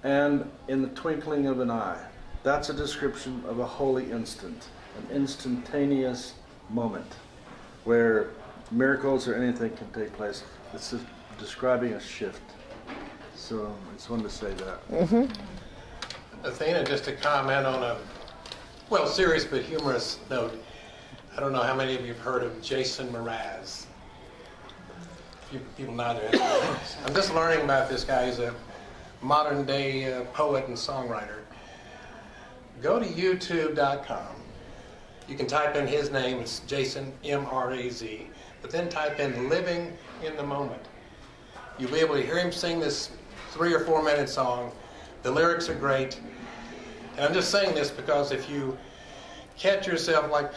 And in the twinkling of an eye. That's a description of a holy instant, an instantaneous moment where miracles or anything can take place. This is describing a shift. So I just wanted to say that. Mm-hmm. Athena, just to comment on a, well, serious but humorous note. I don't know how many of you have heard of Jason Mraz. People neither. I'm just learning about this guy. He's a modern day poet and songwriter. Go to youtube.com. You can type in his name, it's Jason, M-R-A-Z, but then type in Living in the Moment. You'll be able to hear him sing this 3 or 4 minute song. The lyrics are great. And I'm just saying this because if you catch yourself like,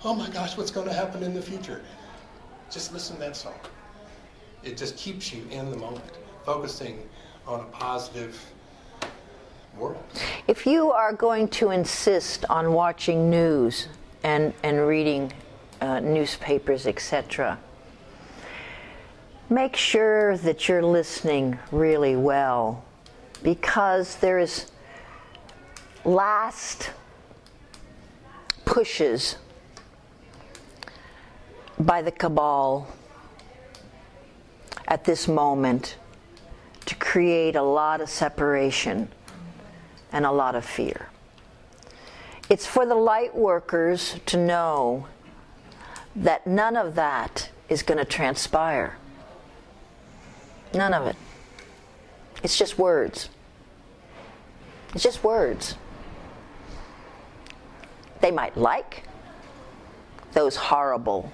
oh my gosh, what's going to happen in the future? Just listen to that song. It just keeps you in the moment, focusing on a positive world. If you are going to insist on watching news and reading newspapers, etc., make sure that you're listening really well, because there's last pushes by the cabal at this moment to create a lot of separation and a lot of fear. It's for the light workers to know that none of that is going to transpire. None of it. It's just words. It's just words. They might like those horrible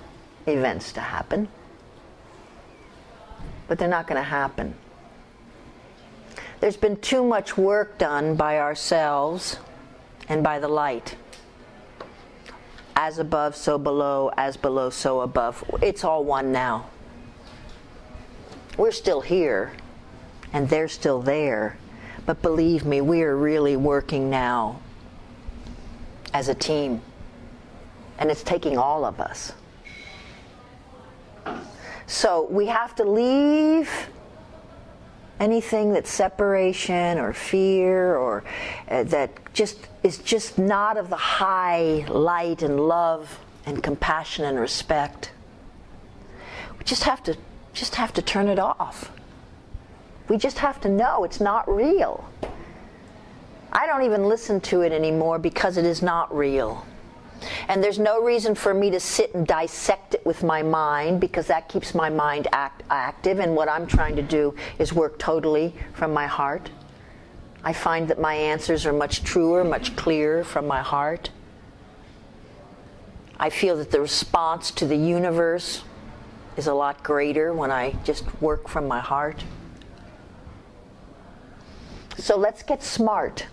events to happen, but they're not going to happen. There's been too much work done by ourselves and by the light. As above, so below, as below, so above. It's all one now. We're still here, and they're still there. But believe me, we are really working now as a team. And it's taking all of us. So we have to leave anything that's separation or fear or that is just not of the high light and love and compassion and respect. We just have to turn it off. We just have to know it's not real. I don't even listen to it anymore because it is not real. And there's no reason for me to sit and dissect it with my mind, because that keeps my mind active, and what I'm trying to do is work totally from my heart. I find that my answers are much truer, much clearer from my heart. I feel that the response to the universe is a lot greater when I just work from my heart. So let's get smart.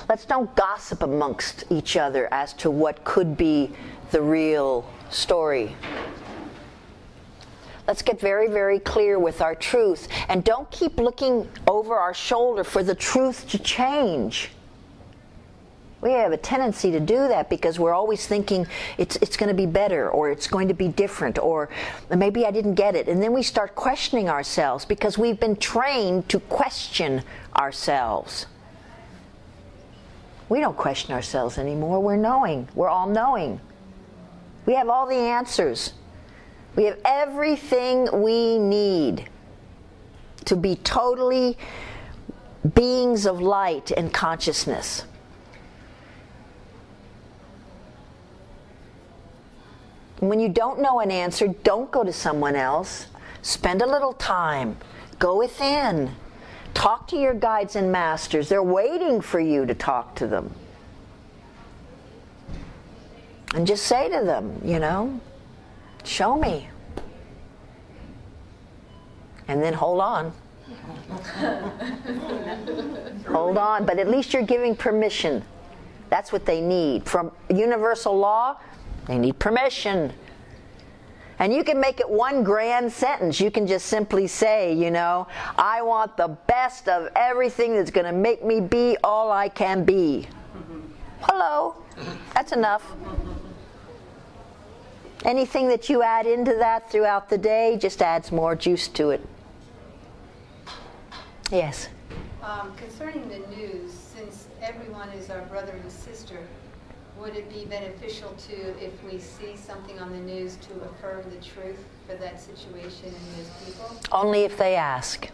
Let's don't gossip amongst each other as to what could be the real story. Let's get very, very clear with our truth, and don't keep looking over our shoulder for the truth to change. We have a tendency to do that because we're always thinking it's going to be better, or it's going to be different, or maybe I didn't get it. And then we start questioning ourselves because we've been trained to question ourselves. We don't question ourselves anymore. We're knowing. We're all knowing. We have all the answers. We have everything we need to be totally beings of light and consciousness. When you don't know an answer, don't go to someone else. Spend a little time. Go within. Talk to your guides and masters. They're waiting for you to talk to them. And just say to them, show me. And then hold on. Hold on, but at least you're giving permission. That's what they need. From universal law, they need permission. And you can make it one grand sentence. You can just simply say, I want the best of everything that's going to make me be all I can be. Hello. That's enough. Anything that you add into that throughout the day just adds more juice to it. Yes. Concerning the news, since everyone is our brother and sister, would it be beneficial to, if we see something on the news, to affirm the truth for that situation and those people? Only if they ask.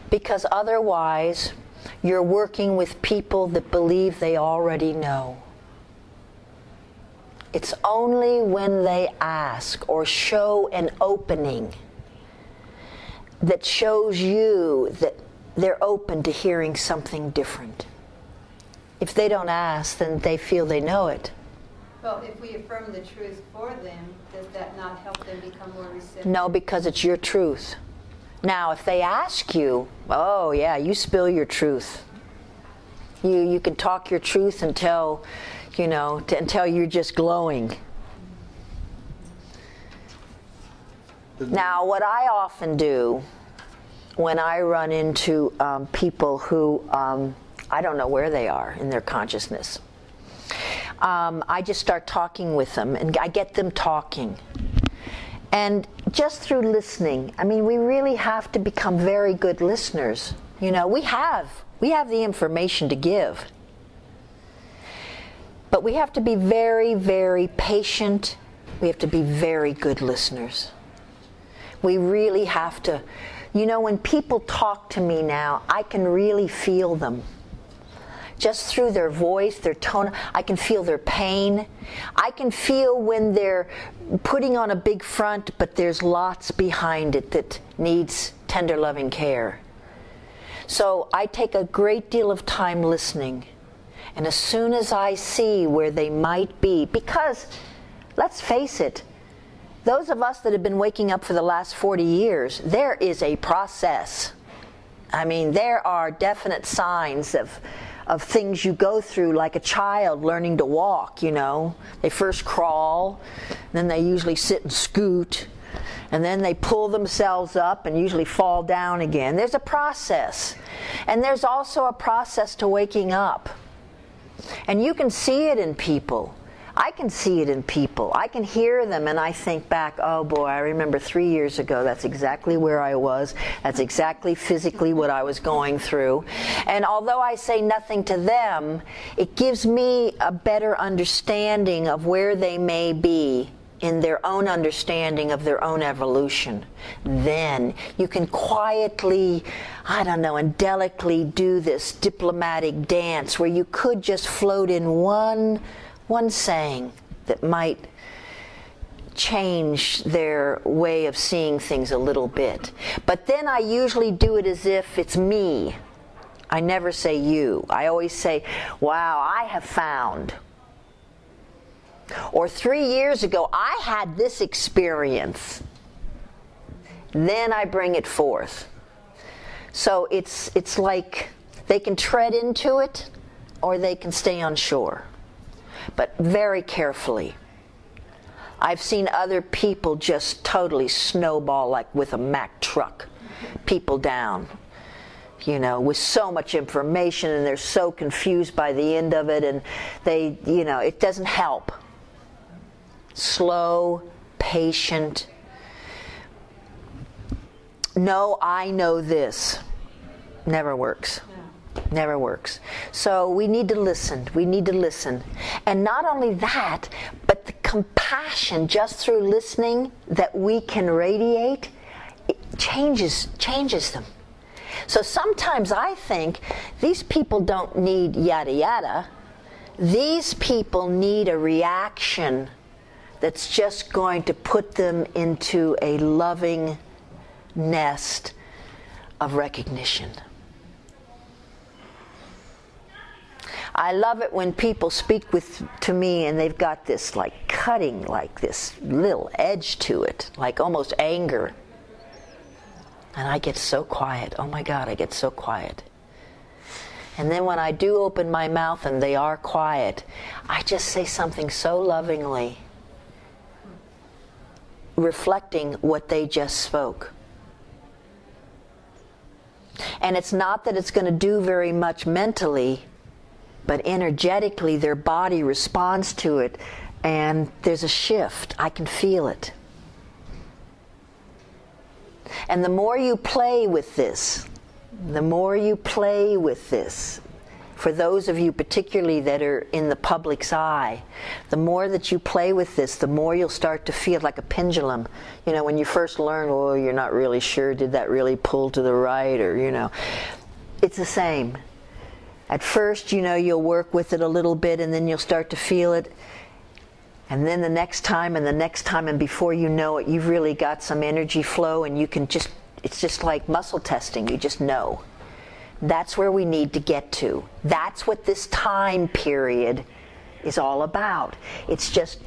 Because otherwise, you're working with people that believe they already know. It's only when they ask or show an opening that shows you that they're open to hearing something different. If they don't ask, then they feel they know it. Well, if we affirm the truth for them, does that not help them become more receptive? No, because it's your truth. Now, if they ask you, oh yeah, you spill your truth. You can talk your truth until, until you're just glowing. Now, what I often do when I run into people who I don't know where they are in their consciousness, I just start talking with them, and I get them talking. And just through listening, I mean, we really have to become very good listeners. We have the information to give. But we have to be very, very patient. We have to be very good listeners. We really have to. When people talk to me now, I can really feel them. Just through their voice, their tone, I can feel their pain. I can feel when they're putting on a big front, but there's lots behind it that needs tender, loving care. So I take a great deal of time listening. And as soon as I see where they might be, because, let's face it, those of us that have been waking up for the last 40 years, there is a process. I mean, there are definite signs of things you go through, like a child learning to walk, They first crawl, then they usually sit and scoot, and then they pull themselves up and usually fall down again. There's a process. And there's also a process to waking up. And you can see it in people. I can see it in people. I can hear them and I think back, oh boy, I remember 3 years ago, that's exactly where I was. That's exactly physically what I was going through. And although I say nothing to them, it gives me a better understanding of where they may be in their own understanding of their own evolution. Then you can quietly, and delicately do this diplomatic dance where you could just float in one saying that might change their way of seeing things a little bit. But then I usually do it as if it's me. I never say you. I always say, wow, I have found. Or 3 years ago, I had this experience. Then I bring it forth. So it's like they can tread into it or they can stay on shore. But very carefully. I've seen other people just totally snowball like with a Mack truck. People down, with so much information, and they're so confused by the end of it, and they, it doesn't help. Slow, patient. No, I know this. Never works. Never works. So we need to listen. We need to listen. And not only that, but the compassion just through listening that we can radiate, it changes them. So sometimes I think these people don't need yada yada. These people need a reaction that's just going to put them into a loving nest of recognition. I love it when people speak to me and they've got this like cutting, like this little edge to it, like almost anger. And I get so quiet. Oh my God, I get so quiet. And then when I do open my mouth and they are quiet, I just say something so lovingly, reflecting what they just spoke. And it's not that it's going to do very much mentally, but energetically their body responds to it, and there's a shift. I can feel it. And the more you play with this, for those of you particularly that are in the public's eye, the more that you play with this, the more you'll start to feel like a pendulum. You know, when you first learn, oh, you're not really sure, did that really pull to the right, or, you know. It's the same. At first, you know, you'll work with it a little bit, and then you'll start to feel it. And then the next time, and before you know it, you've really got some energy flow, and you can just, it's just like muscle testing, you just know. That's where we need to get to. That's what this time period is all about. It's just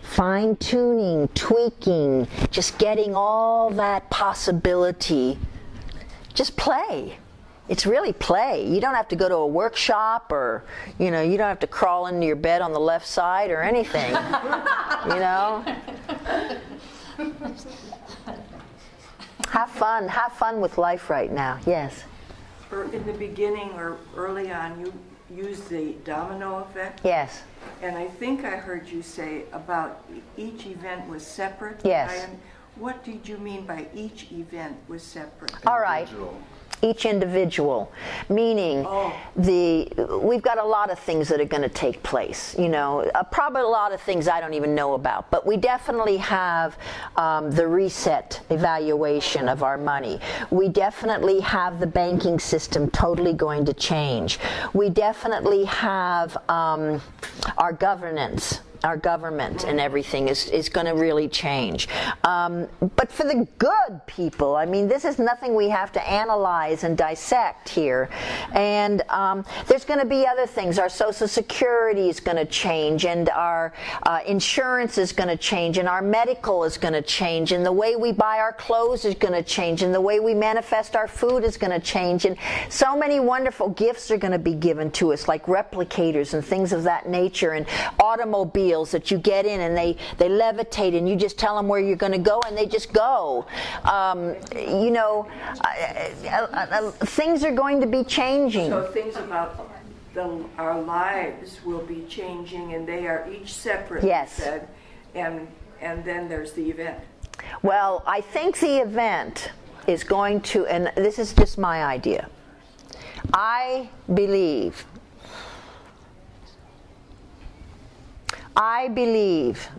fine-tuning, tweaking, just getting all that possibility. Just play. It's really play. You don't have to go to a workshop, or, you know, you don't have to crawl into your bed on the left side or anything. You know? Have fun with life right now. Yes. In the beginning or early on, you used the domino effect. Yes. And I think I heard you say about each event was separate. Yes. What did you mean by each event was separate? All right. Each individual, meaning we've got a lot of things that are going to take place, you know, probably a lot of things I don't even know about, but we definitely have the reset evaluation of our money. We definitely have the banking system totally going to change. We definitely have our governance. Our government and everything is going to really change. But for the good people, I mean, this is nothing we have to analyze and dissect here. And there's going to be other things. Our Social Security is going to change, and our insurance is going to change, and our medical is going to change, and the way we buy our clothes is going to change, and the way we manifest our food is going to change. And so many wonderful gifts are going to be given to us, like replicators and things of that nature, and automobiles that you get in, and they levitate, and you just tell them where you're going to go, and they just go. You know, things are going to be changing. So things about our lives will be changing, and they are each separate. Yes. You said, and then there's the event. Well, I think the event is going to, and this is just my idea, I believe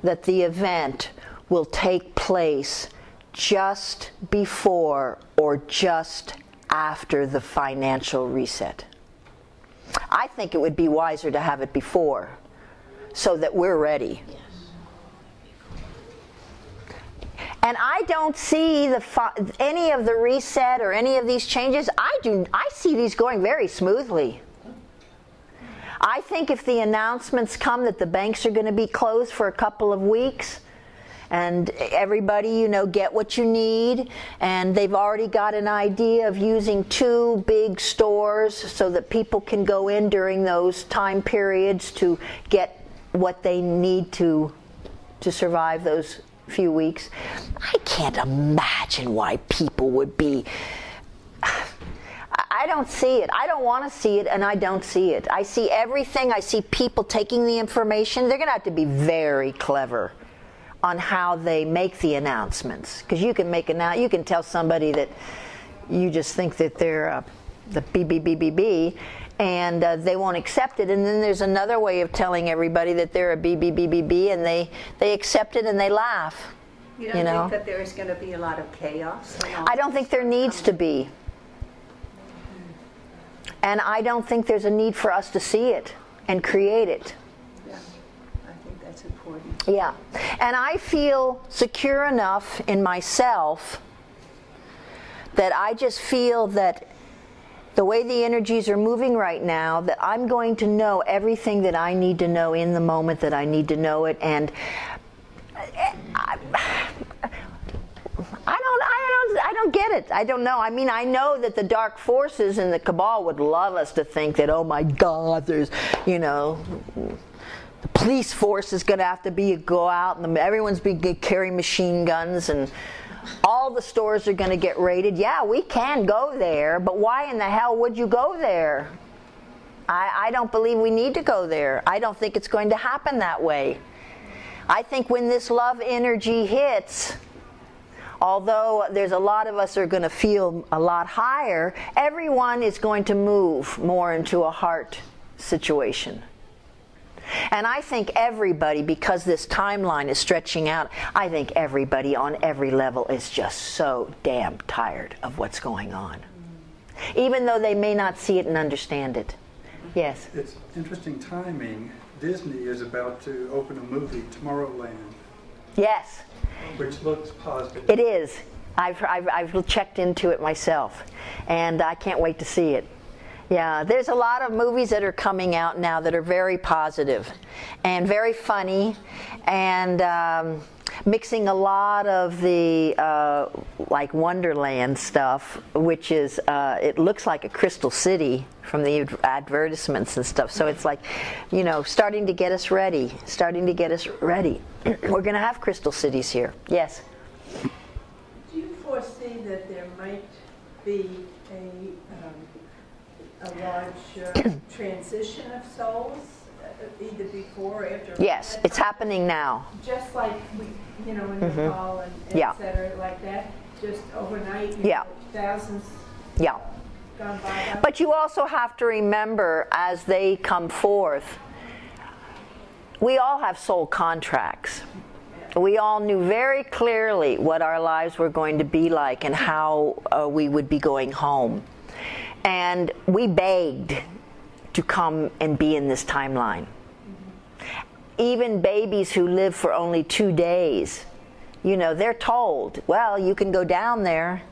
that the event will take place just before or just after the financial reset. I think it would be wiser to have it before, so that we're ready. And I don't see any of the reset or any of these changes. I see these going very smoothly. I think if the announcements come that the banks are going to be closed for a couple of weeks, and everybody, you know, get what you need, and they've already got an idea of using 2 big stores so that people can go in during those time periods to get what they need to survive those few weeks. I can't imagine why people would be... I don't see it. I don't want to see it, and I don't see it. I see everything. I see people taking the information. They're going to have to be very clever on how they make the announcements, because you can tell somebody that you just think that they're the BBBBB, and they won't accept it. And then there's another way of telling everybody that they're a BBBBB, and they accept it and they laugh. You don't think that there's going to be a lot of chaos? I don't think there needs to be. And I don't think there's a need for us to see it and create it. Yeah, I think that's important. Yeah. And I feel secure enough in myself that I just feel that the way the energies are moving right now, that I'm going to know everything that I need to know in the moment that I need to know it. And I don't get it. I don't know. I mean, I know that the dark forces and the cabal would love us to think that, oh my God, there's, you know, the police force is going to have to go out, and everyone's going to carry machine guns, and all the stores are going to get raided. Yeah, we can go there, but why in the hell would you go there? I don't believe we need to go there. I don't think it's going to happen that way. I think when this love energy hits, although there's a lot of us are going to feel a lot higher, everyone is going to move more into a heart situation. And I think everybody, because this timeline is stretching out, I think everybody on every level is just so damn tired of what's going on. Even though they may not see it and understand it. Yes? It's interesting timing. Disney is about to open a movie, Tomorrowland. Yes. Which looks positive. It is. I've checked into it myself, and I can't wait to see it. Yeah, there's a lot of movies that are coming out now that are very positive and very funny, and mixing a lot of the like Wonderland stuff, which is it looks like a crystal city from the advertisements and stuff. So it's like, you know, starting to get us ready. We're going to have crystal cities here. Yes. Do you foresee that there might be a large transition of souls, either before or after? Yes, it's happening now. Just like we, you know, in Nepal and et cetera, like that, just overnight, you know, thousands gone by. But you also have to remember, as they come forth, we all have soul contracts. We all knew very clearly what our lives were going to be like and how we would be going home. And we begged to come and be in this timeline. Even babies who live for only 2 days, you know, they're told, well, you can go down there,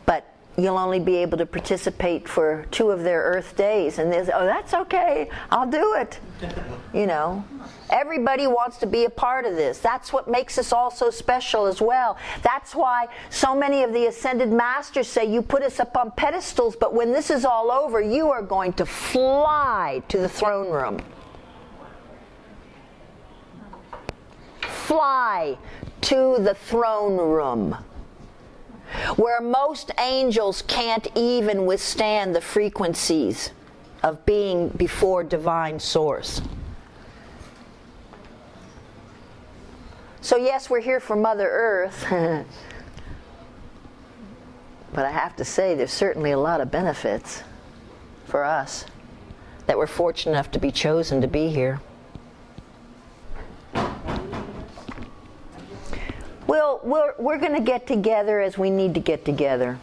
but you'll only be able to participate for 2 of their Earth days. And they say, oh, that's okay, I'll do it. You know, everybody wants to be a part of this. That's what makes us all so special as well. That's why so many of the Ascended Masters say, you put us up on pedestals, but when this is all over, you are going to fly to the throne room. Fly to the throne room, where most angels can't even withstand the frequencies of being before Divine Source. So yes, we're here for Mother Earth, but I have to say there's certainly a lot of benefits for us that we're fortunate enough to be chosen to be here. We're going to get together as we need to get together.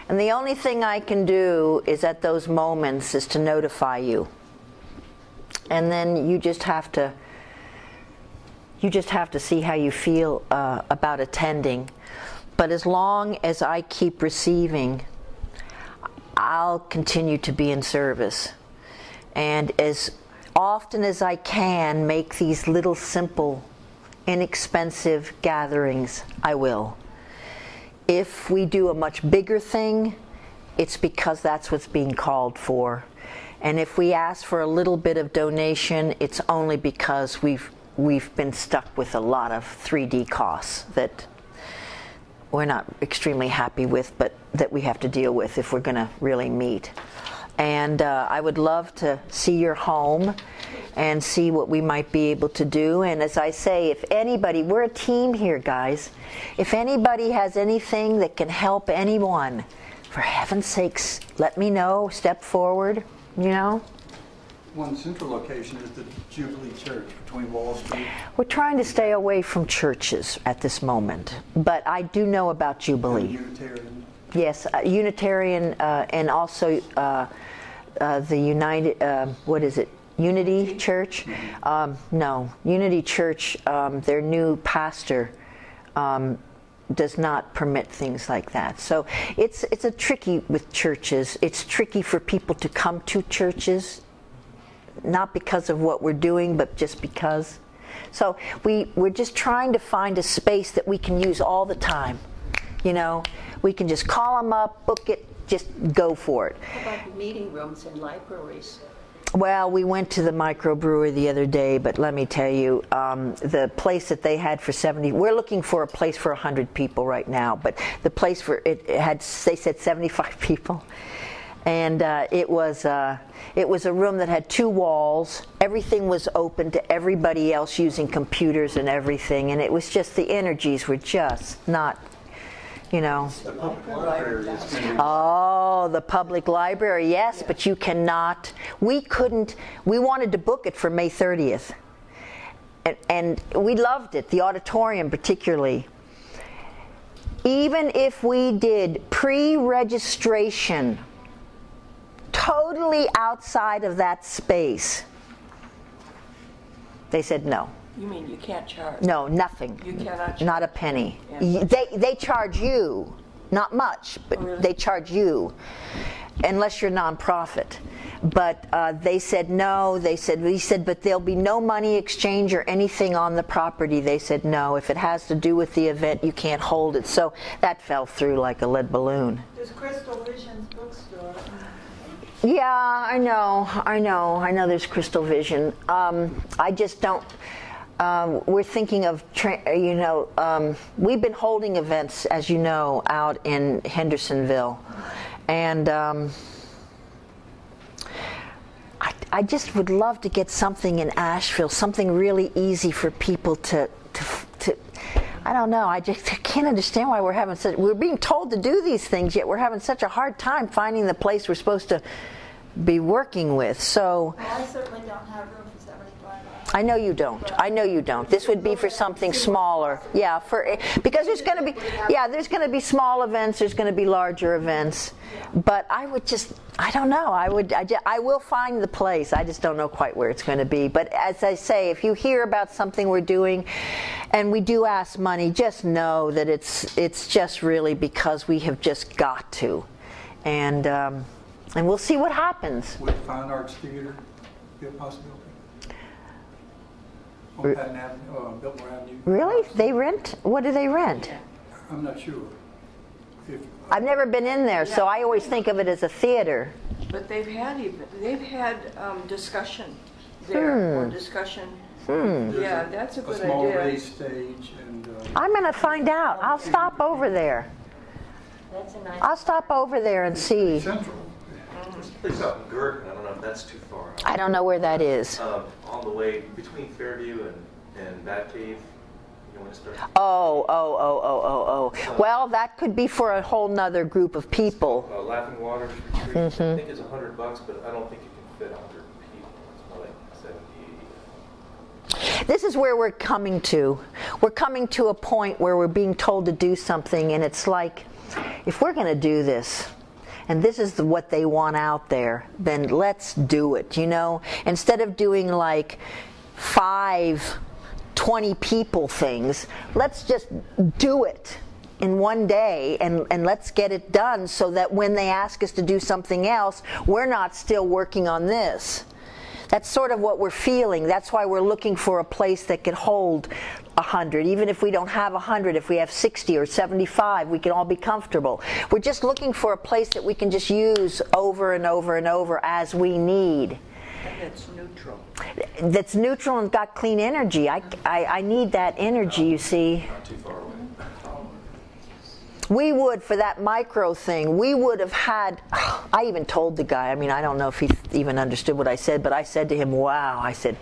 And the only thing I can do is at those moments is to notify you. And then you just have to see how you feel about attending. But as long as I keep receiving, I'll continue to be in service. And as often as I can make these little simple, inexpensive gatherings, I will. If we do a much bigger thing, it's because that's what's being called for. And if we ask for a little bit of donation, it's only because we've been stuck with a lot of 3D costs that we're not extremely happy with, but that we have to deal with if we're going to really meet. And I would love to see your home and see what we might be able to do. And as I say, if anybody, we're a team here, guys. If anybody has anything that can help anyone, for heaven's sakes, let me know, step forward, you know. One central location is the Jubilee Church between Wall Street. We're trying to stay away from churches at this moment, but I do know about Jubilee. Unitarian. Yes, Unitarian, and also the United, what is it? Unity Church? No, Unity Church, their new pastor does not permit things like that. So it's a tricky with churches. It's tricky for people to come to churches, not because of what we're doing, but just because. So we're just trying to find a space that we can use all the time. You know, we can just call them up, book it, just go for it. How about meeting rooms and libraries? Well, we went to the microbrewery the other day, but let me tell you, the place that they had for 70, we're looking for a place for 100 people right now, but the place for it had, they said 75 people. And it was a room that had 2 walls. Everything was open to everybody else using computers and everything, and it was just, the energies were just not, you know. The public library is going to be... Oh, the public library, yes, but you cannot. We couldn't. We wanted to book it for May 30th, and we loved it. The auditorium, particularly. Even if we did pre-registration, totally outside of that space, they said no. You mean you can't charge? No, nothing. You cannot charge? Not a penny. Yeah. They charge you, not much, but really? they charge you, unless you're nonprofit. But they said no. We said, but there'll be no money exchange or anything on the property. They said no. If it has to do with the event, you can't hold it. So that fell through like a lead balloon. There's Crystal Vision's bookstore. Yeah, I know. There's Crystal Vision. I just don't. We're thinking of, we've been holding events, as you know, out in Hendersonville, and I just would love to get something in Asheville, something really easy for people to I don't know. I can't understand why we're being told to do these things, yet we're having such a hard time finding the place we're supposed to be working with. So. Well, I certainly don't have room for 75. I know you don't. I know you don't. This would be for something smaller. Yeah, because there's going to be there's going to be small events. There's going to be larger events. But I don't know. I will find the place. I just don't know quite where it's going to be. But as I say, if you hear about something we're doing, and we do ask money, just know that it's just really because we have just got to, and we'll see what happens. Would Fine Arts Theater be a possibility? On Patton Avenue, Biltmore Avenue. Really? They rent? What do they rent? I'm not sure. I've never been in there, so I always think of it as a theater. But they've had discussion there, or discussion. Yeah, that's a good idea. A small raised stage, and I'm going to find out. I'll stop over there. I'll stop over there and see. Central. There's a place out in Girton. I don't know if that's too far out. I don't know where that is. On the way between Fairview and Batcave. You want to start? Oh. Well, that could be for a whole nother group of people. Laughing Waters Retreat. I think it's $100, but I don't think you can fit 100 people. It's more like 70, 80. This is where we're coming to. We're coming to a point where we're being told to do something, and it's like, if we're going to do this, and this is what they want out there, then let's do it, Instead of doing like 5 20 people things, let's just do it in one day and let's get it done so that when they ask us to do something else, we're not still working on this. That's sort of what we're feeling. That's why we're looking for a place that can hold 100. Even if we don't have 100, if we have 60 or 75, we can all be comfortable. We're just looking for a place that we can just use over and over and over as we need. And it's neutral. That's neutral and got clean energy. I need that energy, you see. Not too far away. We would, for that micro thing, we would have had, I even told the guy, I don't know if he even understood what I said, but I said to him, wow, I said,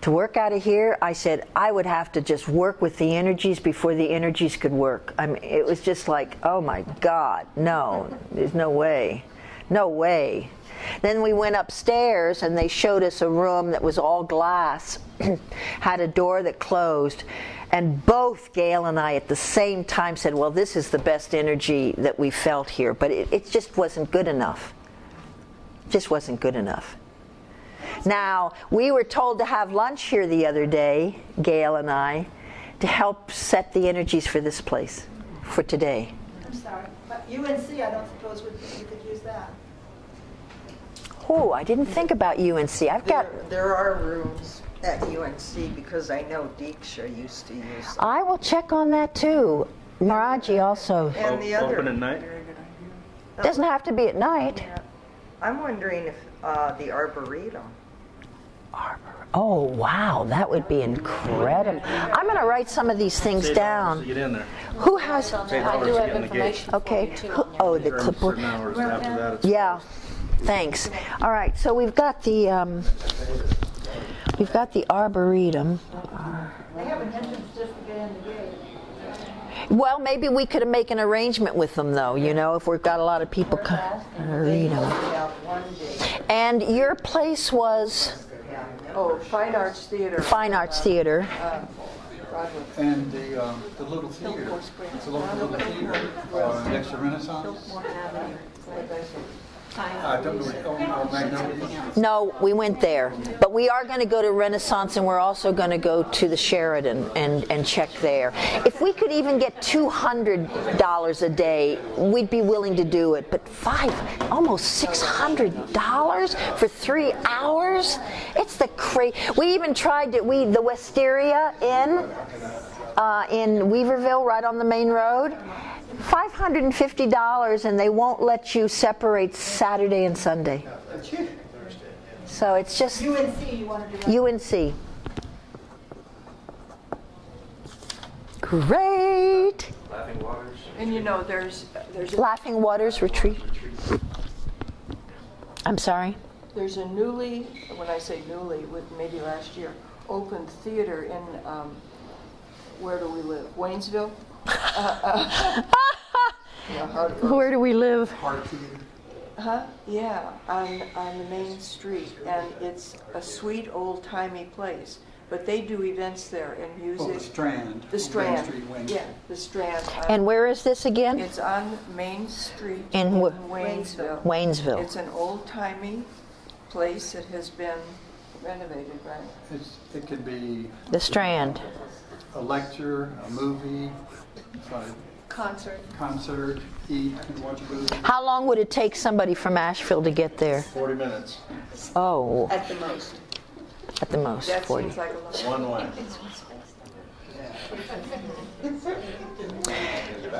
to work out of here, I said, I would have to just work with the energies before the energies could work. It was just like, oh my God, no, there's no way. No way. Then we went upstairs and they showed us a room that was all glass, had a door that closed, and both Gail and I at the same time said, well, this is the best energy that we felt here, but it just wasn't good enough. Just wasn't good enough. Now, we were told to have lunch here the other day, Gail and I, to help set the energies for this place, for today. I'm sorry, but UNC, I don't suppose you could use that. Oh, I didn't think about UNC. There are rooms at UNC because I know Deeksha used to use them. I will check on that too. Maraji also. And the other, open at night? Doesn't have to be at night. I'm wondering if the Arboretum Oh, wow, that would be incredible. I'm going to write some of these things down. To get in there. Who has... I do have information. Okay. Oh, the clipboard. Hours after that, it's Yeah, thanks. All right, so we've got the Arboretum. They have an entrance just to get in the gate. Well, maybe we could make an arrangement with them, though, you know, if we've got a lot of people come. Arboretum. And your place was... Oh, Fine Arts Theater. Fine Arts Theater. And the little theater, the little theater next to Renaissance. I don't know. Magnolia. No, we went there. But we are going to go to Renaissance, and we're also going to go to the Sheridan and check there. If we could even get $200 a day, we'd be willing to do it. But almost $600 for 3 hours? It's the crazy. We even tried the Wisteria Inn in Weaverville, right on the main road. $550, and they won't let you separate Saturday and Sunday. So it's just UNC, you want to do UNC. Great. Laughing Waters. And you know, there's Laughing Waters Retreat. I'm sorry. There's a newly, when I say newly, maybe last year, opened theater in, where do we live? Waynesville? Where do we live? Huh? Yeah, on the main street, and it's a sweet old-timey place. But they do events there and music. Oh, the Strand. The Strand. Main Street, Wayne. Yeah, the Strand. And where is this again? It's on Main Street In Waynesville. Waynesville. It's an old-timey place that has been renovated, right? It could be The Strand. a lecture, a movie, concert, eat, and watch a movie. How long would it take somebody from Asheville to get there? 40 minutes. Oh. At the most. At the most, That 40. seems like a lot. One way.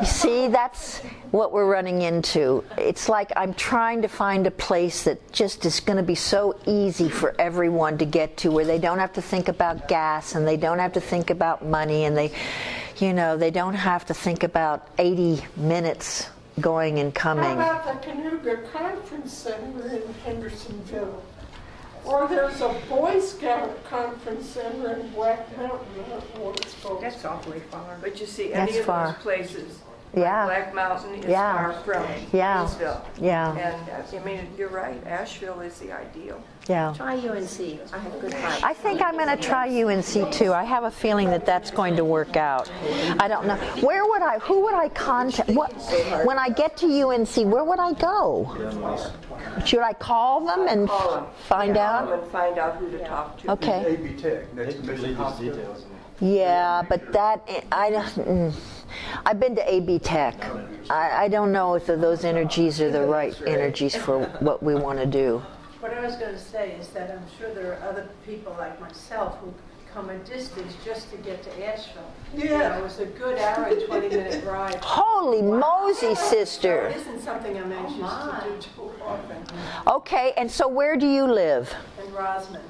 You see, that's what we're running into. It's like I'm trying to find a place that just is going to be so easy for everyone to get to, where they don't have to think about gas, and they don't have to think about money, and they don't have to think about 80 minutes going and coming. How about the Canoga Conference Center in Hendersonville? Or there's a Boy Scout Conference Center in Black Mountain. That's awfully far. But you see, That's any of far. those places, Yeah. Black Mountain is Yeah. far from Yeah. Waynesville. Yeah. And I mean, you're right. Asheville is the ideal. Yeah. Try UNC. I have good height. I think I'm going to try UNC too. I have a feeling that that's going to work out. I don't know. Who would I contact? When I get to UNC, where would I go? Should I call them and find out? And find out who to talk to. Okay. AB Tech, next to Mission Hospital. Yeah, but I've been to AB Tech. I don't know if those energies are the right energies for what we want to do. What I was going to say is that I'm sure there are other people like myself who come a distance just to get to Asheville. Yeah. It was a good hour and 20-minute ride. Holy Mosey, sister. It isn't something I'm anxious to do too often. Okay, and so where do you live? In Rosman.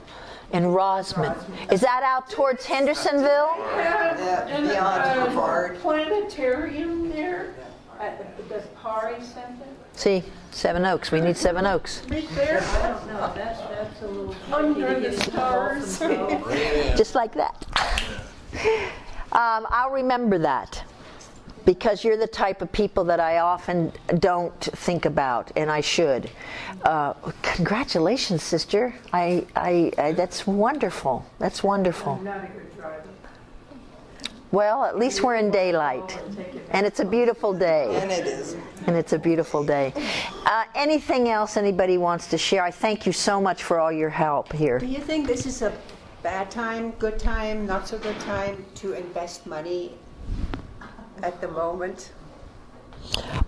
In Rosman. Is that out towards Hendersonville? And beyond Brevard. Planetarium there at the Pari Center. See, 7 Oaks. We need 7 Oaks. Right there? I don't know. That's a little under the stars. Just like that. I'll remember that, because you're the type of people that I often don't think about, and I should. Congratulations, sister. That's wonderful. That's wonderful. I'm not a good driver. Well, at least we're in daylight, and it's a beautiful day. And it is. And it's a beautiful day. Anything else anybody wants to share? I thank you so much for all your help here. Do you think this is a bad time, good time, not so good time to invest money at the moment?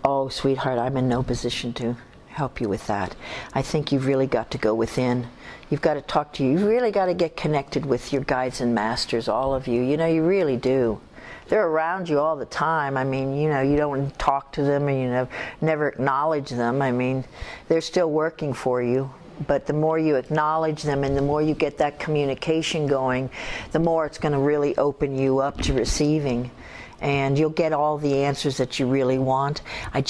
Oh, sweetheart, I'm in no position to help you with that. I think you've really got to go within. You've got to talk to you. You've really got to get connected with your guides and masters, all of you. You know, you really do. They're around you all the time. I mean, you know, you don't talk to them, and you never acknowledge them. I mean, they're still working for you. but the more you acknowledge them and the more you get that communication going, the more it's going to really open you up to receiving. And you'll get all the answers that you really want. I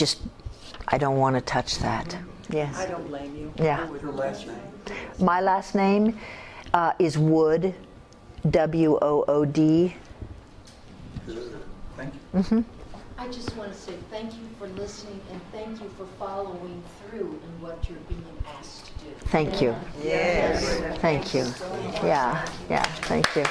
don't want to touch that. Yes. I don't blame you. Yeah. What was your last name? My last name is Wood, W-O-O-D. Thank you. I just want to say thank you for listening and thank you for following through in what you're being asked to do. Thank you. Yes. Thank you. Yeah, thank you.